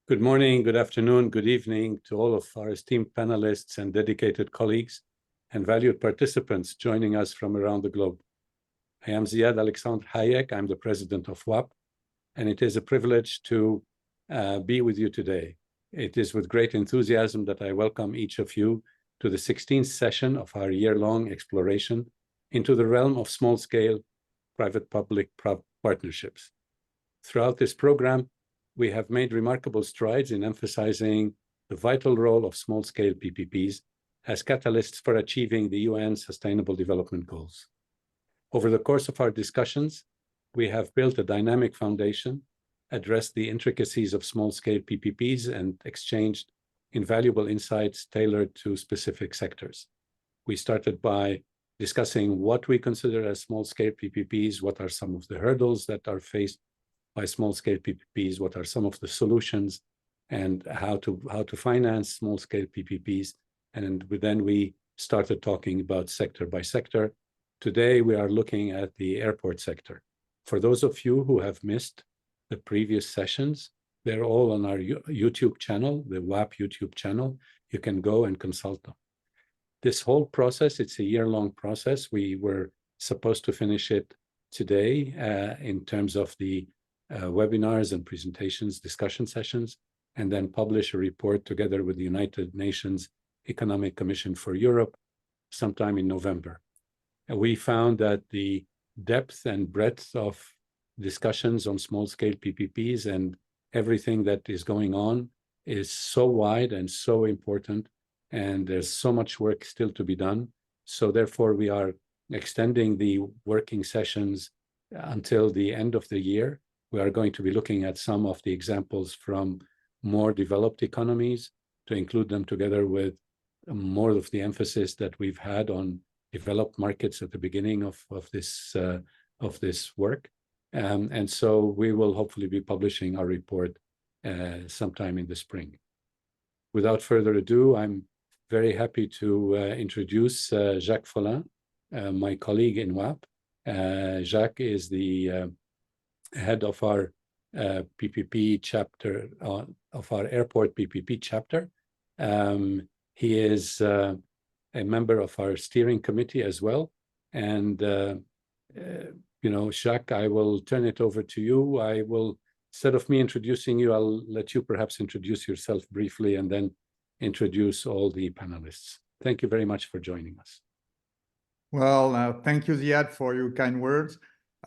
Good morning, good afternoon, good evening to all of our esteemed panelists and dedicated colleagues and valued participants joining us from around the globe. I am Ziad Alexandre Hayek. I'm the president of WAPPP, and it is a privilege to be with you today. It is with great enthusiasm that I welcome each of you to the 16th session of our year-long exploration into the realm of small-scale private-public partnerships. Throughout this program, we have made remarkable strides in emphasizing the vital role of small-scale PPPs as catalysts for achieving the UN Sustainable Development Goals. Over the course of our discussions, we have built a dynamic foundation, addressed the intricacies of small-scale PPPs, and exchanged invaluable insights tailored to specific sectors. We started by discussing what we consider as small-scale PPPs, what are some of the hurdles that are faced by small-scale PPPs, what are some of the solutions, and how to finance small-scale PPPs. And then we started talking about sector by sector. Today, we are looking at the airport sector. For those of you who have missed the previous sessions, they're all on our YouTube channel, the WAPPP YouTube channel. You can go and consult them. This whole process, it's a year-long process. We were supposed to finish it today in terms of the webinars and presentations, discussion sessions, and then publish a report together with the United Nations Economic Commission for Europe sometime in November. And we found that the depth and breadth of discussions on small-scale PPPs and everything that is going on is so wide and so important, and there's so much work still to be done. So therefore, we are extending the working sessions until the end of the year. We are going to be looking at some of the examples from more developed economies to include them together with more of the emphasis that we've had on developed markets at the beginning of this work. And so we will hopefully be publishing our report sometime in the spring. Without further ado, I'm very happy to introduce Jacques Follin, my colleague in WAPPP. Jacques is the head of our PPP chapter, of our airport PPP chapter. He is a member of our steering committee as well. And, Jacques, I will turn it over to you. I will, instead of me introducing you, I'll let you perhaps introduce yourself briefly and then introduce all the panelists. Thank you very much for joining us. Well, thank you, Ziad, for your kind words.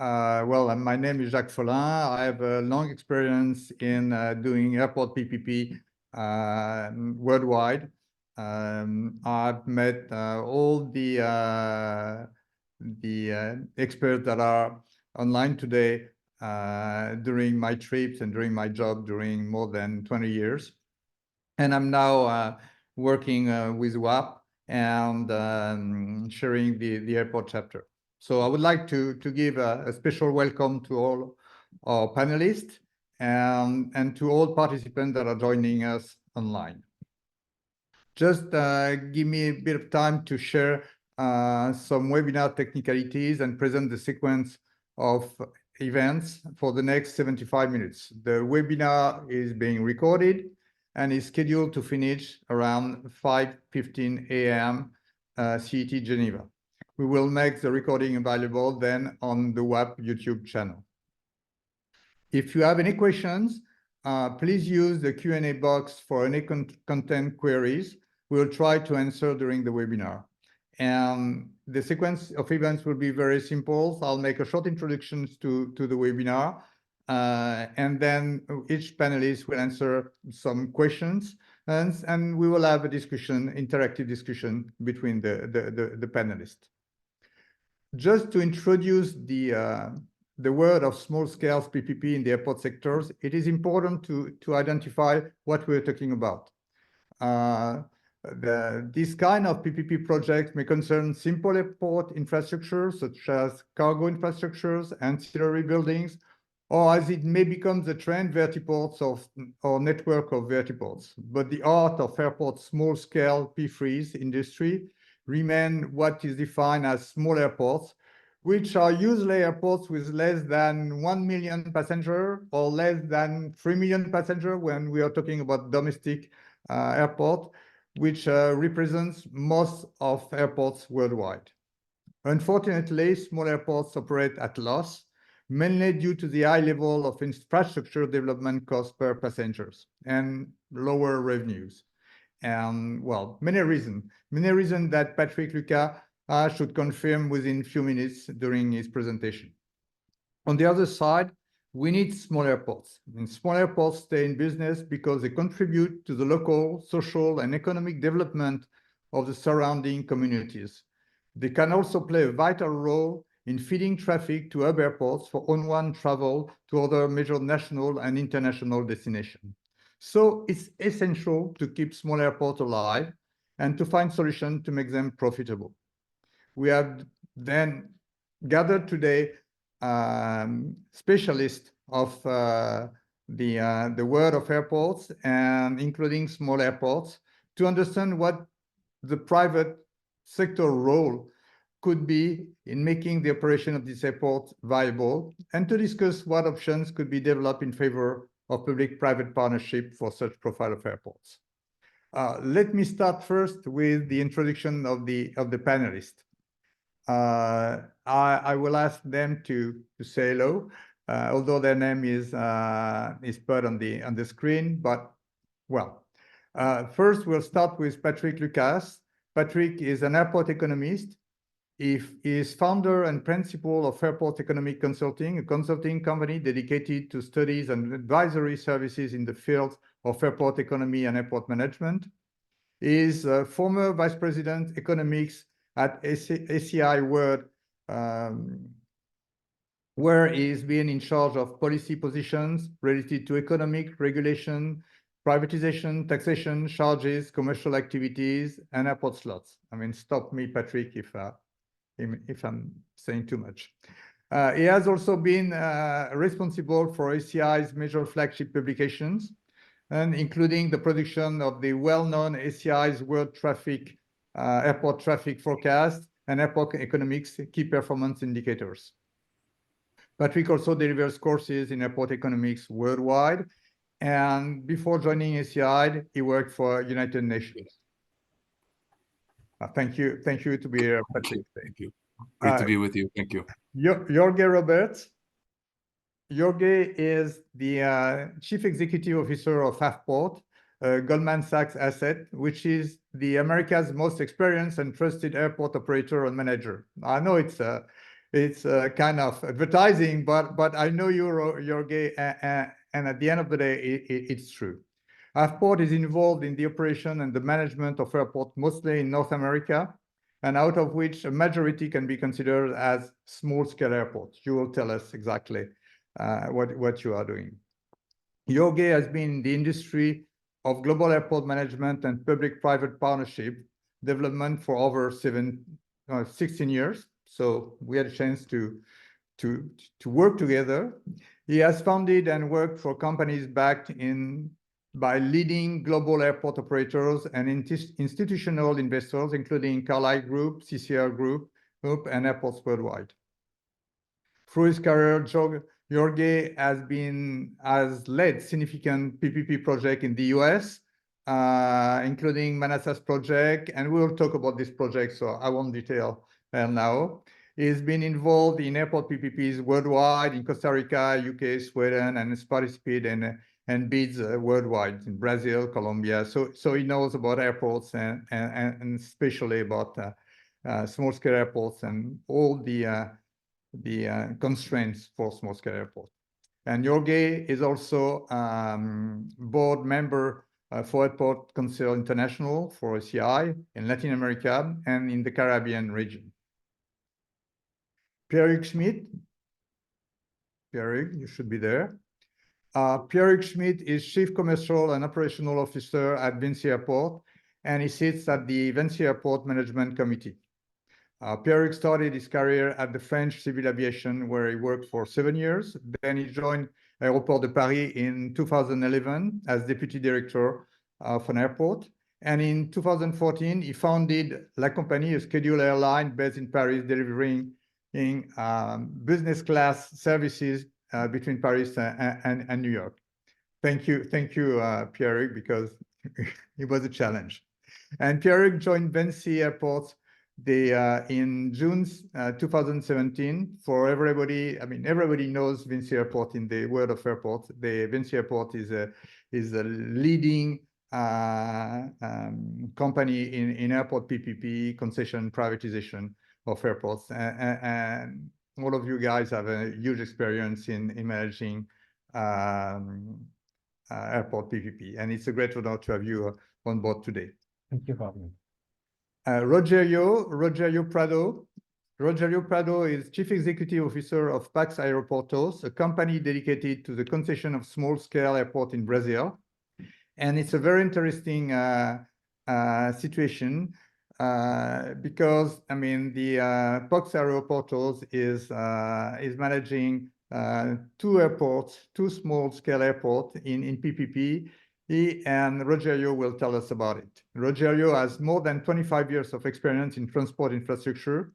My name is Jacques Follin. I have a long experience in doing airport PPP worldwide. I've met all the experts that are online today during my trips and during my job during more than 20 years. And I'm now working with WAPPP and sharing the airport chapter. So I would like to give a special welcome to all our panelists and to all participants that are joining us online. Just give me a bit of time to share some webinar technicalities and present the sequence of events for the next 75 minutes. The webinar is being recorded and is scheduled to finish around 5:15 a.m. CET Geneva. We will make the recording available then on the WAPPP YouTube channel. If you have any questions, please use the Q&A box for any content queries. We'll try to answer during the webinar. And the sequence of events will be very simple. I'll make a short introduction to the webinar, and then each panelist will answer some questions, and we will have a discussion, interactive discussion between the panelists. Just to introduce the word of small-scale PPP in the airport sectors, it is important to identify what we're talking about. This kind of PPP projects may concern simple airport infrastructure, such as cargo infrastructures, ancillary buildings, or as it may become the trend, vertiports or network of vertiports. But the art of airport small-scale P3s industry remain what is defined as small airports, which are usually airports with less than 1 million passenger or less than 3 million passenger when we are talking about domestic airport, which represents most of airports worldwide. Unfortunately, small airports operate at loss, mainly due to the high level of infrastructure development costs per passengers and lower revenues. And well, many reasons that Patrick Lucas should confirm within few minutes during his presentation. On the other side, we need small airports. And small airports stay in business because they contribute to the local, social, and economic development of the surrounding communities. They can also play a vital role in feeding traffic to hub airports for on-one travel to other major national and international destinations. So it's essential to keep small airports alive and to find solutions to make them profitable. We have then gathered today specialists of the world of airports and including small airports to understand what the private sector role could be in making the operation of this airport viable and to discuss what options could be developed in favor of public-private partnership for such profile of airports. Let me start first with the introduction of the panelists. I will ask them to say hello, although their name is put on the screen. But well, first we'll start with Patrick Lucas. Patrick is an airport economist. He is founder and principal of Airport Economic Consulting, a consulting company dedicated to studies and advisory services in the field of airport economy and airport management. He is a former vice president economics at ACI World, where he's been in charge of policy positions related to economic regulation, privatization, taxation, charges, commercial activities, and airport slots. I mean, stop me, Patrick, if I'm saying too much. He has also been responsible for ACI's major flagship publications, and including the production of the well-known ACI's World Traffic Airport Traffic Forecast and Airport Economics Key Performance Indicators. Patrick also delivers courses in airport economics worldwide, and before joining ACI, he worked for United Nations. Thank you to be here, Patrick. Thank you. Great to be with you. Thank you. Jorge Roberts. Jorge is the Chief Executive Officer of WAPPP, Goldman Sachs asset, which is the America's most experienced and trusted airport operator and manager. I know it's kind of advertising, but I know you, Jorge, and at the end of the day, it's true. WAPPP is involved in the operation and the management of airports, mostly in North America, and out of which a majority can be considered as small-scale airports. You will tell us exactly what you are doing. Jorge has been in the industry of global airport management and public-private partnership development for over 16 years. So we had a chance to work together. He has founded and worked for companies backed by leading global airport operators and institutional investors, including Carlyle Group, CCR Group, and airports worldwide. Through his career, Jorge has led significant PPP projects in the US, including Manassas project, and we will talk about this project, so I won't detail now. He's been involved in airport PPPs worldwide, in Costa Rica, UK, Sweden, and has participated and bids worldwide in Brazil, Colombia. So he knows about airports and especially about small-scale airports and all the constraints for small-scale airports. And Jorge is also board member for Airport Council International for ACI in Latin America and in the Caribbean region. Pierre-Hugues Schmidt. Pierre-Hugues, you should be there. Pierre-Hugues Schmidt is Chief Commercial and Operational Officer at Vinci Airport, and he sits at the Vinci Airport Management Committee. Pierre-Hugues started his career at the French Civil Aviation, where he worked for 7 years. Then he joined Aéroports de Paris in 2011 as Deputy Director of an airport. And in 2014, he founded La Compagnie, a scheduled airline based in Paris, delivering business class services between Paris and New York. Thank you, Pierre, because it was a challenge. And Pierre joined Vinci Airport in June 2017. For everybody, I mean, everybody knows Vinci Airport in the world of airport. The Vinci Airport is a leading company in airport PPP, concession privatization of airports. And all of you guys have a huge experience in managing airport PPP. And it's a great honor to have you on board today. Thank you for having me. Rogerio Prado. Rogerio Prado is Chief Executive Officer of PAX Aeroportos, a company dedicated to the concession of small-scale airport in Brazil. And it's a very interesting situation because, I mean, the PAX Aeroportos is managing two small-scale airports in PPP. And Rogerio will tell us about it. Rogerio has more than 25 years of experience in transport infrastructure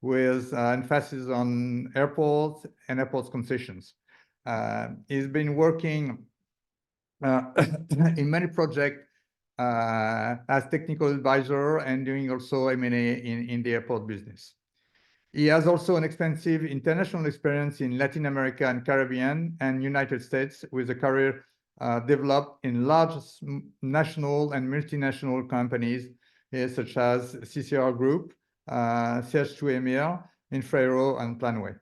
with emphasis on airports and airports concessions. He's been working in many projects as technical advisor and doing also M&A in the airport business. He has also an extensive international experience in Latin America and Caribbean and United States with a career developed in large national and multinational companies such as CCR Group, CH2ML, Infraero, and Planway.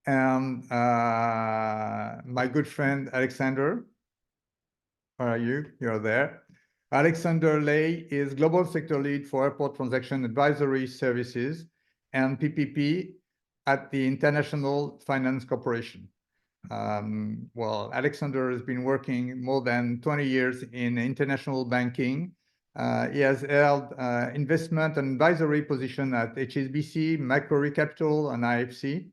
And my good friend Alexander, where are you? You're there. Alexander Lay is Global Sector Lead for Airport Transaction Advisory Services and PPP at the International Finance Corporation. Well, Alexander has been working more than 20 years in international banking. He has held investment and advisory position at HSBC, Macquarie Capital, and IFC.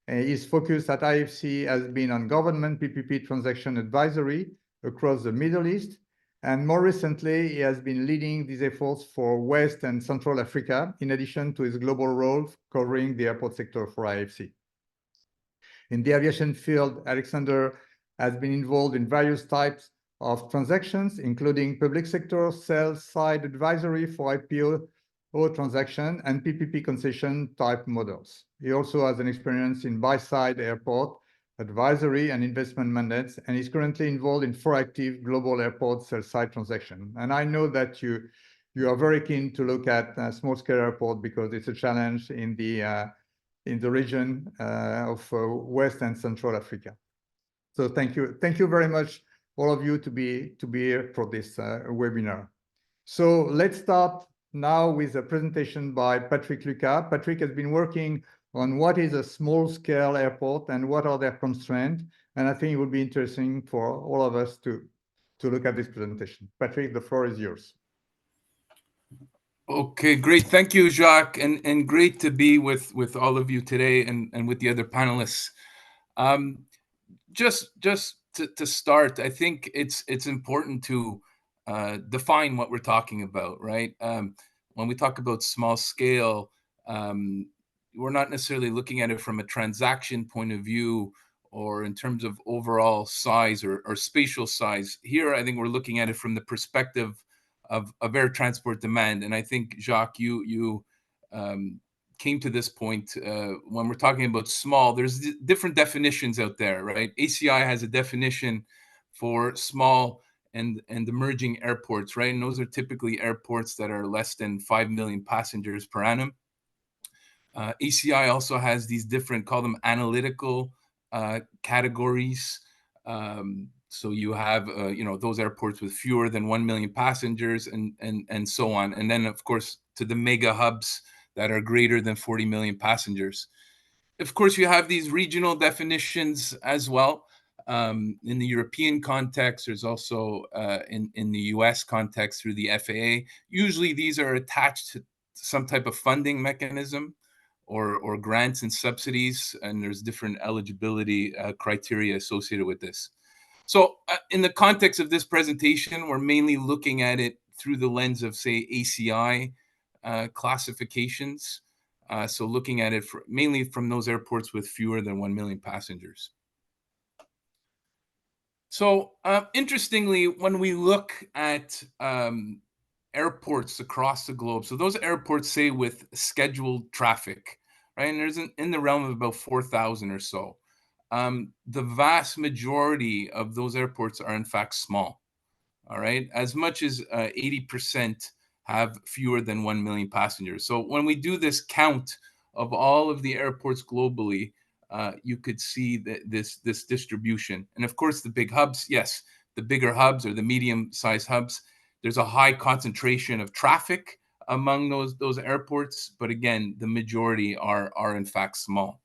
His focus at IFC has been on government PPP transaction advisory across the Middle East. And more recently, he has been leading these efforts for West and Central Africa, in addition to his global role covering the airport sector for IFC. In the aviation field, Alexander has been involved in various types of transactions, including public sector sales-side advisory for IPO transaction and PPP concession type models. He also has an experience in buy-side airport advisory and investment mandates, and is currently involved in 4 active global airport sell-side transactions. And I know that you are very keen to look at small-scale airport because it's a challenge in the region of West and Central Africa. So thank you very much, all of you, to be here for this webinar. So let's start now with a presentation by Patrick Lucas. Patrick has been working on what is a small-scale airport and what are their constraints, and I think it would be interesting for all of us to look at this presentation. Patrick, the floor is yours. Okay, great. Thank you, Jacques, and great to be with all of you today and with the other panelists. Just to start, I think it's important to define what we're talking about, right? When we talk about small scale, we're not necessarily looking at it from a transaction point of view or in terms of overall size or spatial size. Here, I think we're looking at it from the perspective of air transport demand. And I think, Jacques, you came to this point when we're talking about small, there's different definitions out there, right? ACI has a definition for small and emerging airports, right? And those are typically airports that are less than 5 million passengers per annum. ACI also has these different, call them analytical categories. So you have, those airports with fewer than 1 million passengers and so on. And then, of course, to the mega hubs that are greater than 40 million passengers. Of course, you have these regional definitions as well. In the European context, there's also in the US context through the FAA. Usually these are attached to some type of funding mechanism or grants and subsidies, and there's different eligibility criteria associated with this. So in the context of this presentation, we're mainly looking at it through the lens of, say, ACI classifications. So looking at it mainly from those airports with fewer than 1 million passengers. So interestingly, when we look at airports across the globe, so those airports say with scheduled traffic, right? And there's in the realm of about 4,000 or so. The vast majority of those airports are in fact small. All right, as much as 80% have fewer than 1 million passengers. So when we do this count of all of the airports globally, you could see that this distribution. And of course, the big hubs, yes, the bigger hubs or the medium-sized hubs, there's a high concentration of traffic among those airports. But again, the majority are in fact small.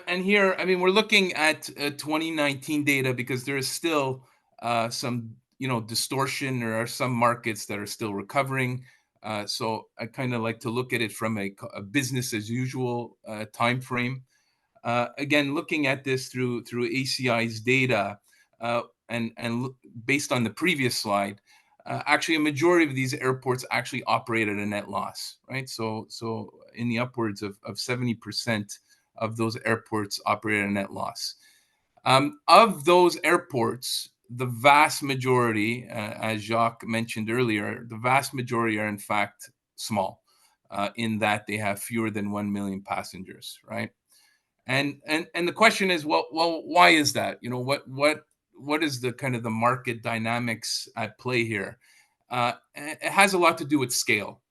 And here, I mean, we're looking at 2019 data because there is still some, distortion. There are some markets that are still recovering. So I kind of like to look at it from a business as usual time frame. Again, looking at this through ACI's data, and based on the previous slide, actually a majority of these airports actually operate at a net loss, right? So in the upwards of 70% of those airports operate at a net loss. Of those airports, the vast majority, as Jacques mentioned earlier, the vast majority are in fact small, in that they have fewer than 1 million passengers, right? And the question is, well, why is that? What is the kind of the market dynamics at play here? It has a lot to do with scale,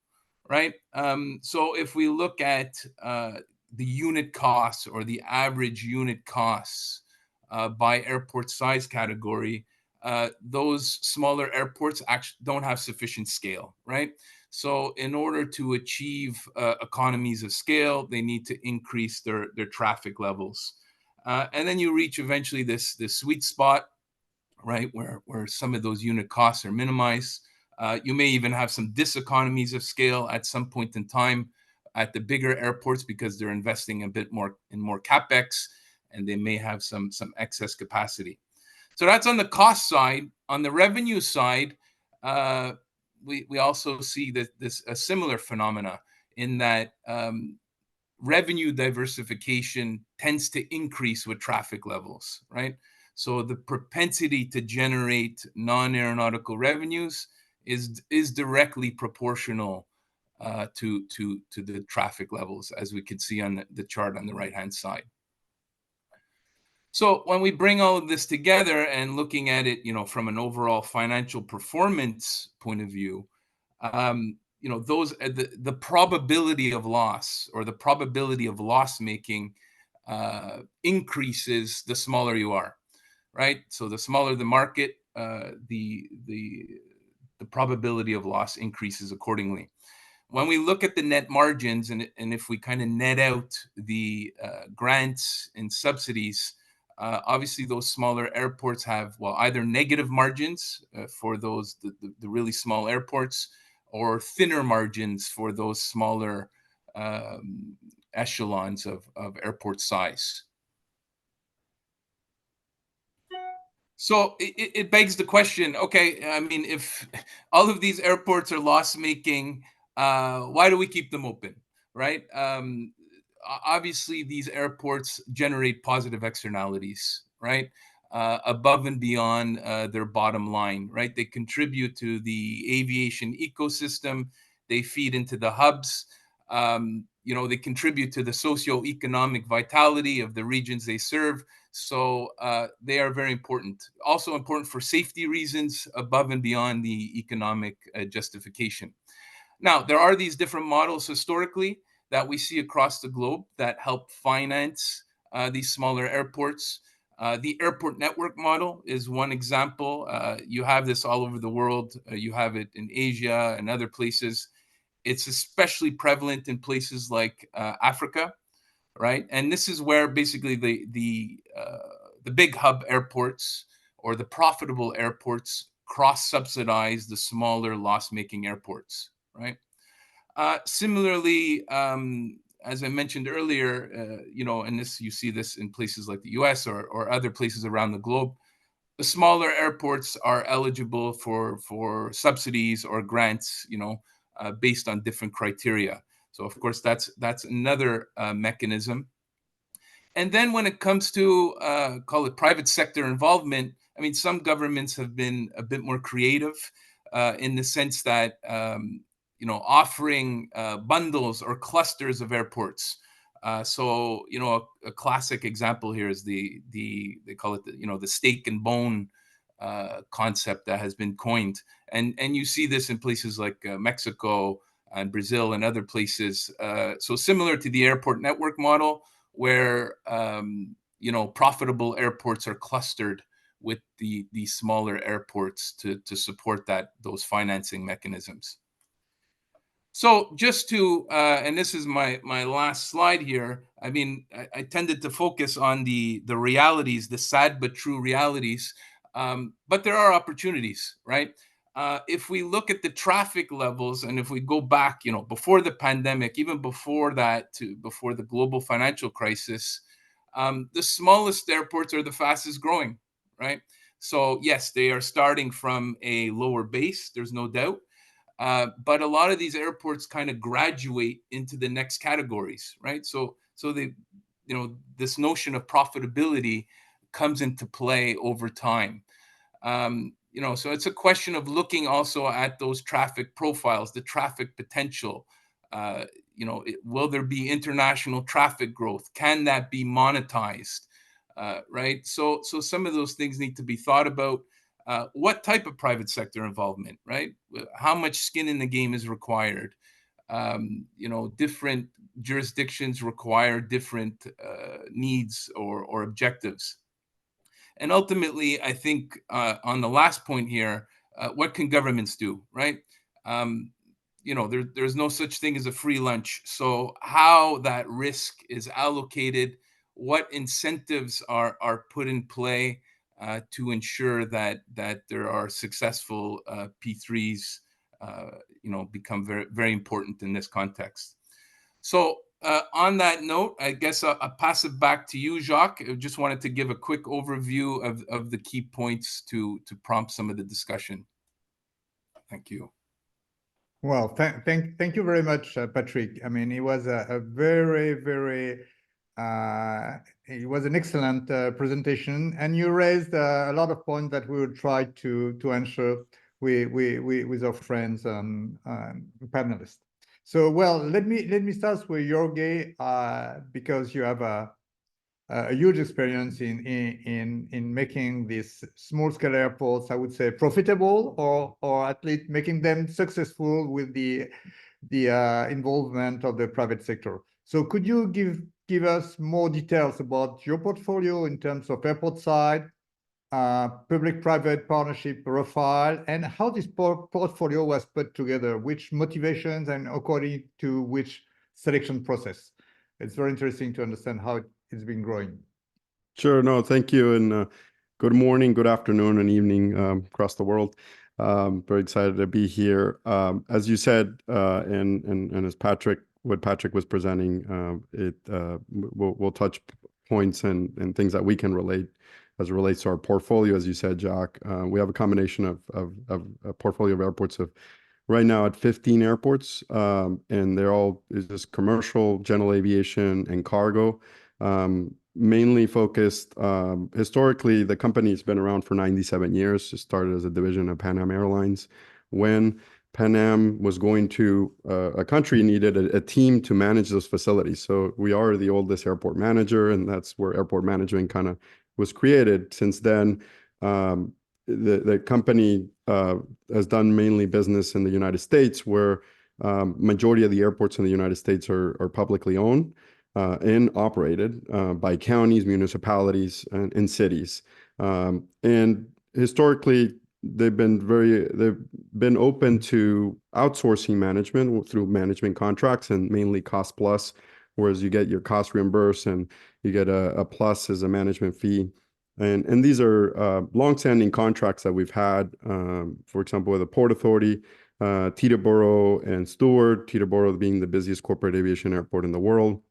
right? So if we look at the unit costs or the average unit costs by airport size category, those smaller airports actually don't have sufficient scale, right? So in order to achieve economies of scale, they need to increase their traffic levels. And then you reach eventually this sweet spot, right, where some of those unit costs are minimized. You may even have some diseconomies of scale at some point in time at the bigger airports because they're investing a bit more in more capex, and they may have some excess capacity. So that's on the cost side. On the revenue side, we also see that a similar phenomena in that revenue diversification tends to increase with traffic levels, right? So the propensity to generate non-aeronautical revenues is directly proportional to the traffic levels, as we can see on the chart on the right-hand side. So when we bring all of this together and looking at it, from an overall financial performance point of view, those the probability of loss or the probability of loss making increases the smaller you are, right? So the smaller the market, the probability of loss increases accordingly. When we look at the net margins, and if we kind of net out the grants and subsidies, obviously those smaller airports have, well, either negative margins for those the really small airports, or thinner margins for those smaller echelons of airport size. So it begs the question, okay, I mean, if all of these airports are loss making, why do we keep them open, right? Obviously, these airports generate positive externalities, right? Above and beyond their bottom line, right? They contribute to the aviation ecosystem. They feed into the hubs. They contribute to the socioeconomic vitality of the regions they serve. So they are very important. Also important for safety reasons above and beyond the economic justification. Now, there are these different models historically that we see across the globe that help finance these smaller airports. The airport network model is one example. You have this all over the world. You have it in Asia and other places. It's especially prevalent in places like Africa, right? And this is where basically the big hub airports or the profitable airports cross-subsidize the smaller loss-making airports, right? Similarly, as I mentioned earlier, and you see this in places like the US or other places around the globe, the smaller airports are eligible for subsidies or grants, based on different criteria. So of course that's another mechanism. And then when it comes to call it private sector involvement, I mean, some governments have been a bit more creative in the sense that offering bundles or clusters of airports. So a classic example here is they call it the steak and bone concept that has been coined, and you see this in places like Mexico and Brazil and other places. So similar to the airport network model, where profitable airports are clustered with the smaller airports to support those financing mechanisms. So just to and this is my last slide here. I mean, I tended to focus on the realities, the sad but true realities, but there are opportunities, right? If we look at the traffic levels, and if we go back, before the pandemic, even before that, before the global financial crisis, the smallest airports are the fastest growing, right? So yes, they are starting from a lower base. There's no doubt. But a lot of these airports kind of graduate into the next categories, right? So they, this notion of profitability comes into play over time. So it's a question of looking also at those traffic profiles, the traffic potential. Will there be international traffic growth? Can that be monetized? Right. So some of those things need to be thought about. What type of private sector involvement, right? How much skin in the game is required? Different jurisdictions require different needs or objectives. And ultimately, I think on the last point here, what can governments do, right? There's no such thing as a free lunch. So how that risk is allocated, what incentives are put in play to ensure that there are successful P3s, become very, very important in this context. So on that note, I guess I'll pass it back to you, Jacques. I just wanted to give a quick overview of the key points to prompt some of the discussion. Thank you. Well, thank you very much, Patrick. I mean, it was a very, very, it was an excellent presentation, and you raised a lot of points that we will try to answer with our friends panelists. So, well, let me start with Jorge, because you have a huge experience in making these small-scale airports, I would say, profitable, or at least making them successful with the involvement of the private sector. So could you give us more details about your portfolio in terms of airport side, public-private partnership profile, and how this portfolio was put together, which motivations and according to which selection process? It's very interesting to understand how it's been growing. Sure. No, thank you. And good morning, good afternoon, and evening across the world. Very excited to be here. As you said, and as Patrick was presenting, we'll touch points and things that we can relate as it relates to our portfolio. As you said, Jacques, we have a combination of a portfolio of airports of right now at 15 airports, and they're all is just commercial, general aviation, and cargo. Mainly focused, historically, the company's been around for 97 years. It started as a division of Pan Am Airlines. When Pan Am was going to, a country needed a team to manage those facilities. So we are the oldest airport manager, and that's where airport management kind of was created. Since then, the company has done mainly business in the United States, where majority of the airports in the United States are publicly owned and operated by counties, municipalities, and cities. And historically, they've been open to outsourcing management through management contracts and mainly cost plus, whereas you get your cost reimbursed and you get a plus as a management fee. And these are longstanding contracts that we've had, for example, with the Port Authority, Teterboro and Stewart, Teterboro being the busiest corporate aviation airport in the world.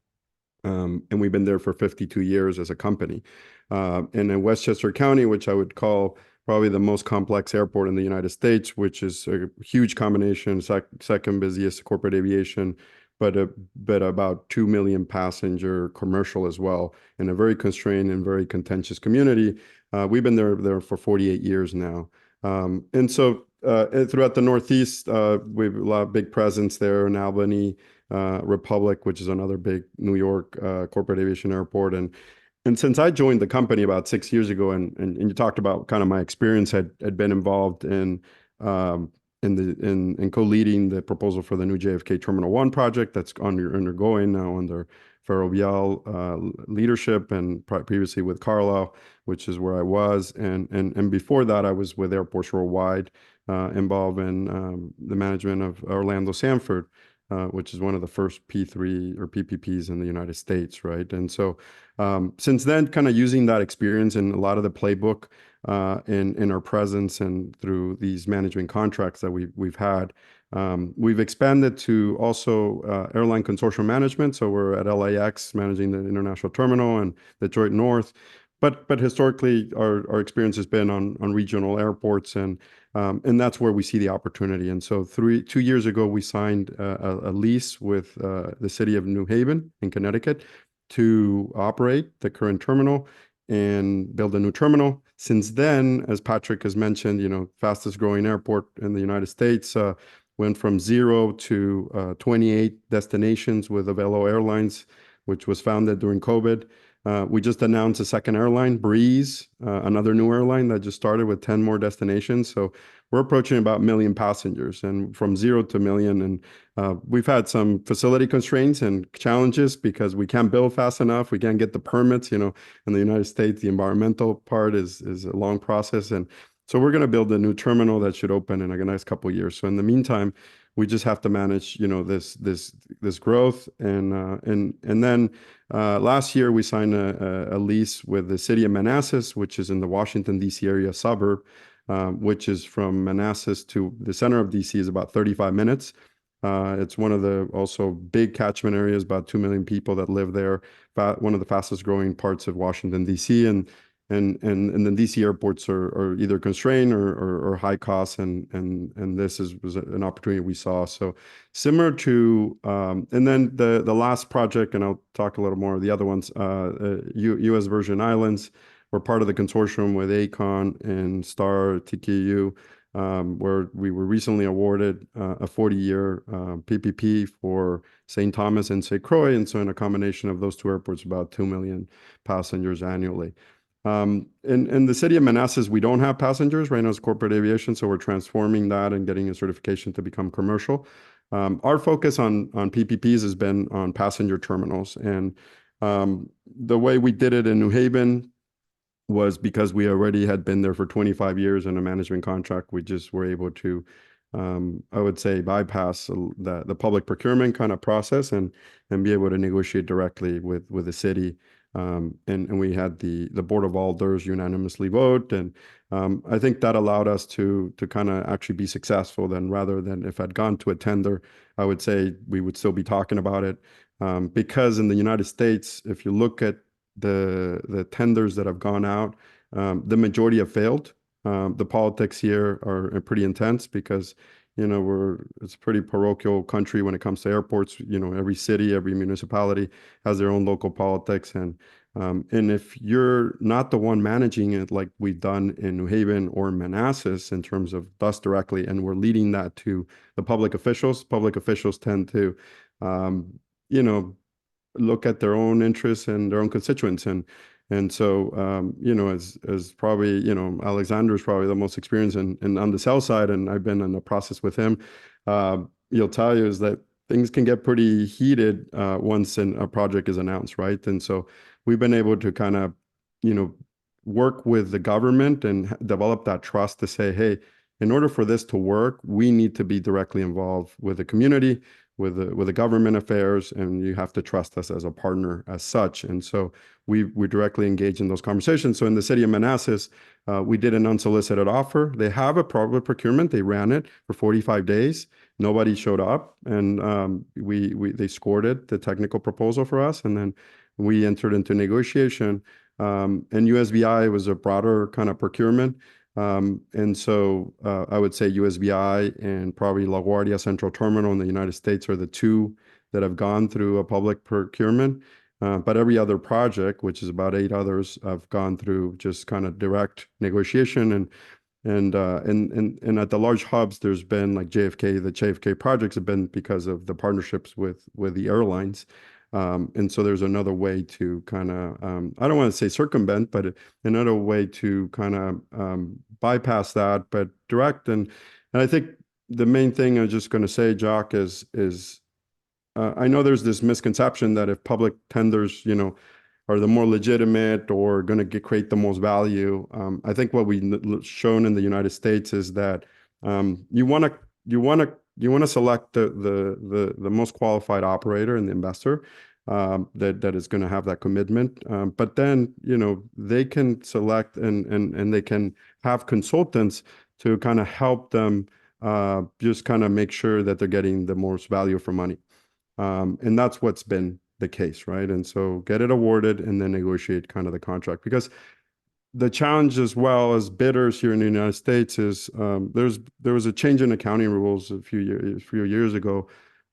And we've been there for 52 years as a company. And in Westchester County, which I would call probably the most complex airport in the United States, which is a huge combination, second busiest corporate aviation, but about 2 million passenger commercial as well, in a very constrained and very contentious community. We've been there for 48 years now. And so throughout the Northeast, we have a lot of big presence there in Albany, Republic, which is another big New York corporate aviation airport. And since I joined the company about 6 years ago, and you talked about kind of my experience had been involved in co-leading the proposal for the new JFK Terminal 1 project that's undergoing now under Ferrovial leadership, and previously with Carlisle, which is where I was. And before that, I was with Airports Worldwide, involved in the management of Orlando Sanford, which is one of the first P3 or PPPs in the United States, right? And so since then, kind of using that experience and a lot of the playbook in our presence and through these management contracts that we've had, we've expanded to also airline consortium management. So we're at LAX managing the international terminal and Detroit North. But historically, our experience has been on regional airports, and that's where we see the opportunity. And so 2 years ago, we signed a lease with the city of New Haven in Connecticut to operate the current terminal and build a new terminal. Since then, as Patrick has mentioned, fastest growing airport in the United States, went from 0 to 28 destinations with Avelo Airlines, which was founded during COVID. We just announced a second airline, Breeze, another new airline that just started with 10 more destinations. So we're approaching about 1 million passengers, and from 0 to 1 million. And we've had some facility constraints and challenges because we can't build fast enough. We can't get the permits. In the United States, the environmental part is a long process. And so we're going to build a new terminal that should open in the next couple of years. So in the meantime, we just have to manage, this growth, and then last year we signed a lease with the city of Manassas, which is in the Washington D.C. area suburb, which is from Manassas to the center of D.C. is about 35 minutes. It's one of the also big catchment areas, about 2 million people that live there. One of the fastest growing parts of Washington D.C. and the DC airports are either constrained or high costs, and this was an opportunity we saw. So similar to, and then the last project, and I'll talk a little more of the other ones, U.S. Virgin Islands. We're part of the consortium with Aecon and Star TKU, where we were recently awarded a 40-year PPP for St. Thomas and St. Croix. And so in a combination of those two airports, about 2 million passengers annually. In the city of Manassas, we don't have passengers right now as corporate aviation, so we're transforming that and getting a certification to become commercial. Our focus on PPPs has been on passenger terminals, and the way we did it in New Haven was because we already had been there for 25 years in a management contract. We just were able to, I would say, bypass the public procurement kind of process and be able to negotiate directly with the city. And we had the Board of Alders unanimously vote. And I think that allowed us to kind of actually be successful then, rather than if I'd gone to a tender, I would say we would still be talking about it. Because in the United States, if you look at the tenders that have gone out, the majority have failed. The politics here are pretty intense because it's a pretty parochial country when it comes to airports. Every city, every municipality has their own local politics, and if you're not the one managing it, like we've done in New Haven or Manassas, in terms of us directly, and we're leading that to the public officials tend to, look at their own interests and their own constituents, and so, as probably, Alexander is probably the most experienced on the sell side, and I've been in the process with him. He'll tell you is that things can get pretty heated once a project is announced, right? And so we've been able to kind of, work with the government and develop that trust to say, hey, in order for this to work, we need to be directly involved with the community, with the government affairs, and you have to trust us as a partner as such. And so we directly engage in those conversations. So in the city of Manassas, we did an unsolicited offer. They have a public procurement. They ran it for 45 days. nobody showed up, and they scored it, the technical proposal for us, and then we entered into negotiation. And USVI was a broader kind of procurement. And so I would say USVI and probably LaGuardia Central Terminal in the United States are the two that have gone through a public procurement. But every other project, which is about 8 others, have gone through just kind of direct negotiation. And at the large hubs, there's been like JFK, the JFK projects have been because of the partnerships with the airlines. And so there's another way to kind of, I don't want to say circumvent, but another way to kind of bypass that, but direct. And I think the main thing I'm just going to say, Jacques, is I know there's this misconception that if public tenders, are the more legitimate or going to create the most value. I think what we've shown in the United States is that you want to select the most qualified operator and the investor that is going to have that commitment. But then they can select and they can have consultants to kind of help them just kind of make sure that they're getting the most value for money. And that's what's been the case, right? And so get it awarded and then negotiate kind of the contract, because the challenge as well as bidders here in the United States is there was a change in accounting rules a few years ago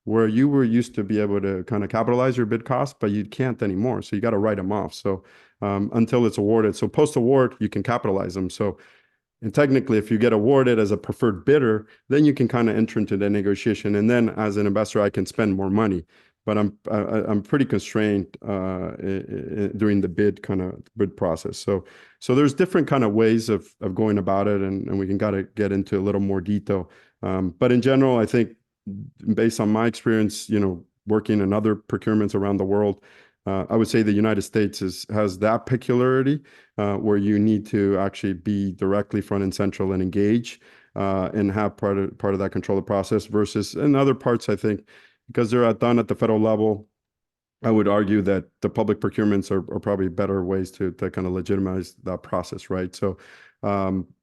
where you were used to be able to kind of capitalize your bid costs, but you can't anymore. So you got to write them off. So until it's awarded. So post-award, you can capitalize them. And technically, if you get awarded as a preferred bidder, then you can kind of enter into the negotiation. And then as an investor, I can spend more money. But I'm pretty constrained during the bid process. So there's different kind of ways of going about it, and we can gotta get into a little more detail. But in general, I think based on my experience, working in other procurements around the world, I would say the United States has that peculiarity where you need to actually be directly front and central and engage and have part of that control the process, versus in other parts, I think, because they're done at the federal level, I would argue that the public procurements are probably better ways to kind of legitimize that process, right? So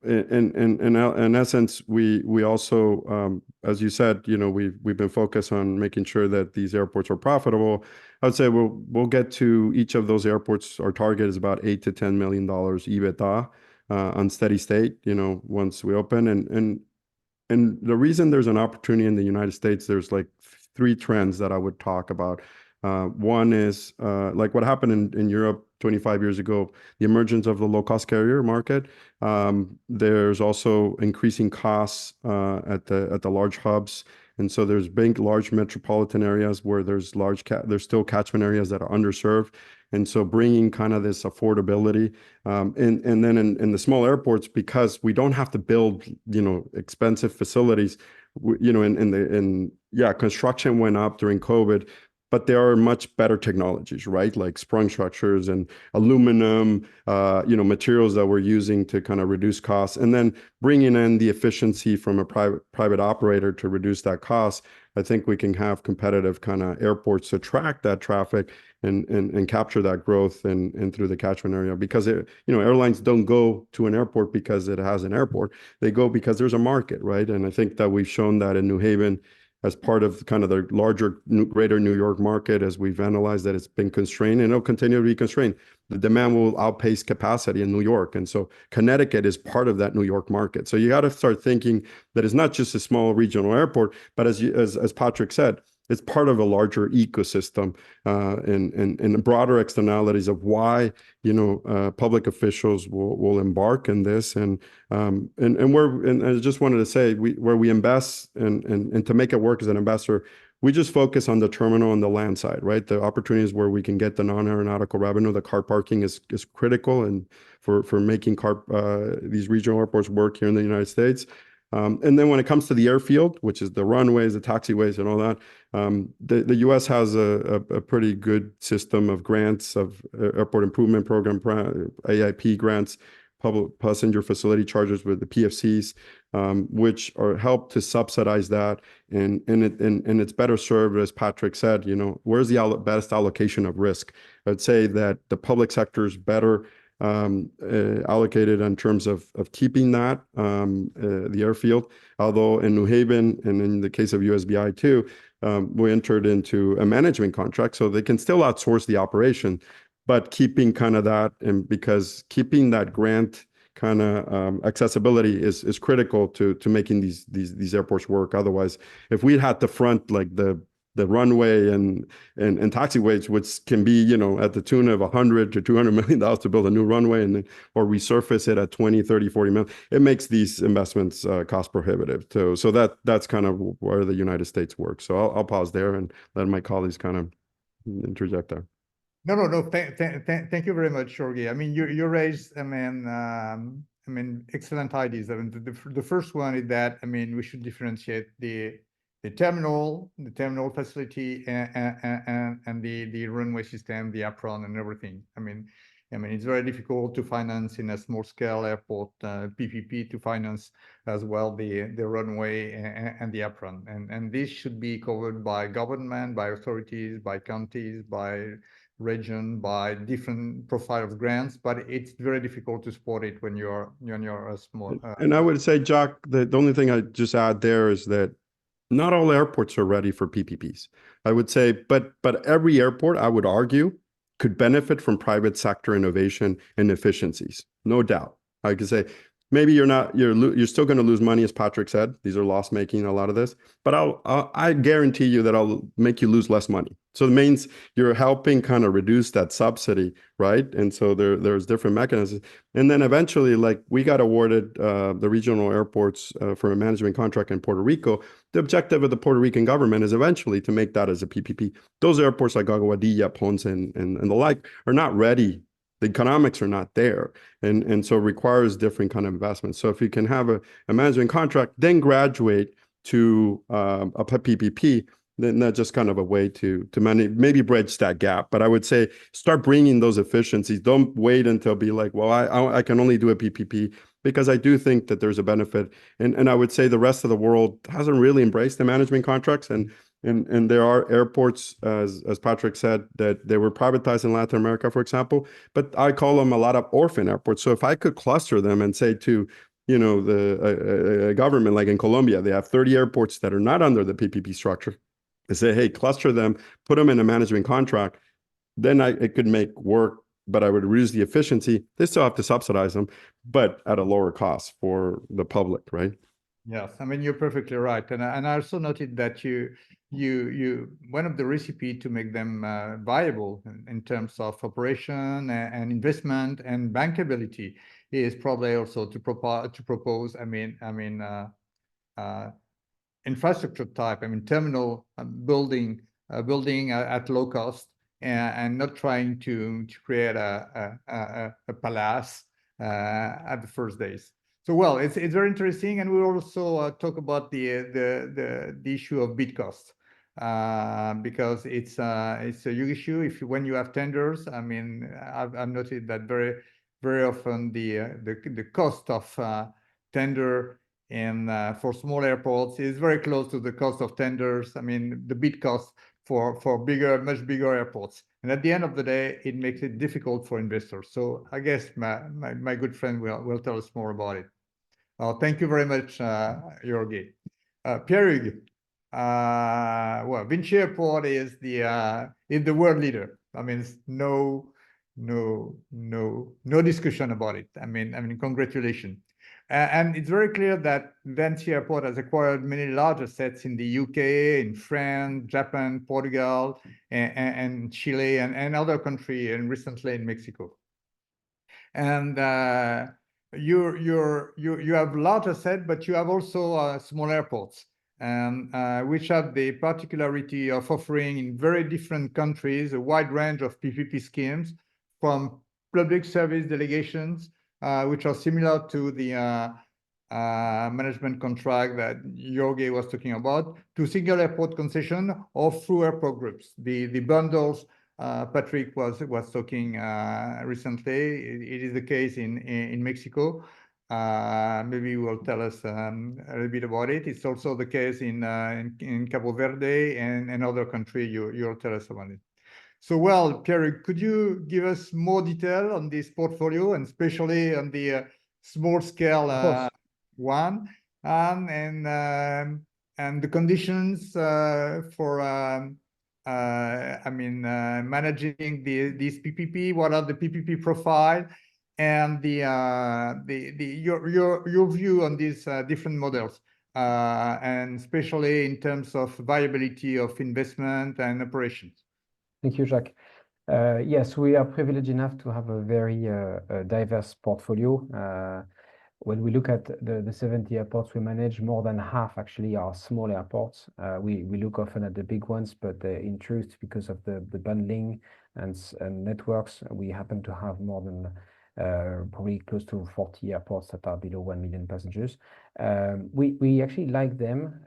in essence, we also, as you said, we've been focused on making sure that these airports are profitable. I would say we'll get to each of those airports. Our target is about $8 to $10 million EBITDA on steady state, once we open. And the reason there's an opportunity in the United States, there's like 3 trends that I would talk about. One is like what happened in Europe 25 years ago, the emergence of the low-cost carrier market. There's also increasing costs at the large hubs. And so there's big, large metropolitan areas where there's still catchment areas that are underserved. And so bringing kind of this affordability, and then in the small airports, because we don't have to build, expensive facilities, construction went up during COVID, but there are much better technologies, right? Like sprung structures and aluminum, materials that we're using to kind of reduce costs, and then bringing in the efficiency from a private operator to reduce that cost. I think we can have competitive kind of airports to attract that traffic and capture that growth and through the catchment area, because airlines don't go to an airport because it has an airport. They go because there's a market, right? And I think that we've shown that in New Haven as part of kind of the larger greater New York market, as we've analyzed that it's been constrained and it'll continue to be constrained. The demand will outpace capacity in New York. And so Connecticut is part of that New York market. So you got to start thinking that it's not just a small regional airport, but as Patrick said, it's part of a larger ecosystem and broader externalities of why public officials will embark in this, and I just wanted to say where we invest and to make it work as an investor, we just focus on the terminal and the land side, right? The opportunities where we can get the non-aeronautical revenue. The car parking is critical and for making these regional airports work here in the United States. And then when it comes to the airfield, which is the runways, the taxiways, and all that, the U.S. has a pretty good system of grants, of airport improvement program, AIP grants, public passenger facility charges with the PFCs, which are help to subsidize that, and it's better served, as Patrick said. Where's the best allocation of risk? I'd say that the public sector is better allocated in terms of keeping that, the airfield. Although in New Haven and in the case of USBI too, we entered into a management contract, so they can still outsource the operation, but keeping kind of that, and because keeping that grant kind of accessibility is critical to making these airports work. Otherwise, if we had to front like the runway and taxiways, which can be, you know, at the tune of $100 to $200 million to build a new runway, and then, or resurface it at 20, 30, 40 million, it makes these investments cost prohibitive. So that's kind of where the United States works. So I'll pause there and let my colleagues kind of interject there. No. Thank you very much, Jorge. I mean, you raised, I mean, excellent ideas. I mean, the first one is that, I mean, we should differentiate the terminal facility and the runway system, the apron and everything. I mean, it's very difficult to finance in a small scale airport, PPP, to finance as well the runway and the apron. And this should be covered by government, by authorities, by counties, by region, by different profile of grants, but it's very difficult to support it when you're a small. And I would say, Jacques, the only thing I just add there is that not all airports are ready for PPPs. I would say, but every airport, I would argue, could benefit from private sector innovation and efficiencies, no doubt. I could say, maybe you're still going to lose money, as Patrick said. These are loss making, a lot of this, but I guarantee you that I'll make you lose less money. So it means you're helping kind of reduce that subsidy, right? And so there's different mechanisms. And then eventually, like we got awarded the regional airports for a management contract in Puerto Rico. The objective of the Puerto Rican government is eventually to make that as a PPP. Those airports like Aguadilla, Ponce, and the like are not ready. The economics are not there. And so it requires different kind of investments. So if you can have a management contract, then graduate to a PPP, then that's just kind of a way to maybe bridge that gap. But I would say start bringing those efficiencies. Don't wait until be like, well, I can only do a PPP, because I do think that there's a benefit. And I would say the rest of the world hasn't really embraced the management contracts. And there are airports, as Patrick said, that they were privatized in Latin America, for example, but I call them a lot of orphan airports. So if I could cluster them and say to, you know, the government, like in Colombia, they have 30 airports that are not under the PPP structure. They say, hey, cluster them, put them in a management contract, then it could make work, but I would reduce the efficiency. They still have to subsidize them, but at a lower cost for the public, right? Yes, I mean, you're perfectly right. And I also noted that you one of the recipe to make them viable in terms of operation and investment and bankability is probably also to propose, infrastructure type, terminal building at low cost, and not trying to create a palace at the first days. So, well, it's very interesting, and we'll also talk about the issue of bid cost, because it's a huge issue. When you have tenders, I mean, I've noted that very often the cost of tender for small airports is very close to the cost of tenders. I mean, the bid cost for much bigger airports. And at the end of the day, it makes it difficult for investors. So I guess my good friend will tell us more about it. Thank you very much, Jorge. Pierre-Hugues, well, Vinci Airport is the world leader. I mean, no discussion about it. I mean, congratulations. And it's very clear that Vinci Airport has acquired many large assets in the UK, in France, Japan, Portugal, and Chile, and other countries, and recently in Mexico. And you have large assets, but you have also small airports, which have the particularity of offering in very different countries a wide range of PPP schemes, from public service delegations, which are similar to the management contract that Jorge was talking about, to single airport concession or through airport groups. The bundles Patrick was talking recently, it is the case in Mexico. Maybe you will tell us a little bit about it. It's also the case in Cabo Verde and other countries. You'll tell us about it. So, well, Pierre, could you give us more detail on this portfolio, and especially on the small scale one, and the conditions for managing these PPP? What are the PPP profile, and your view on these different models, and especially in terms of viability of investment and operations? Thank you, Jacques. Yes, we are privileged enough to have a very diverse portfolio. When we look at the 70 airports we manage, more than half actually are small airports. We look often at the big ones, but in truth, because of the bundling and networks, we happen to have more than probably close to 40 airports that are below 1 million passengers. We actually like them.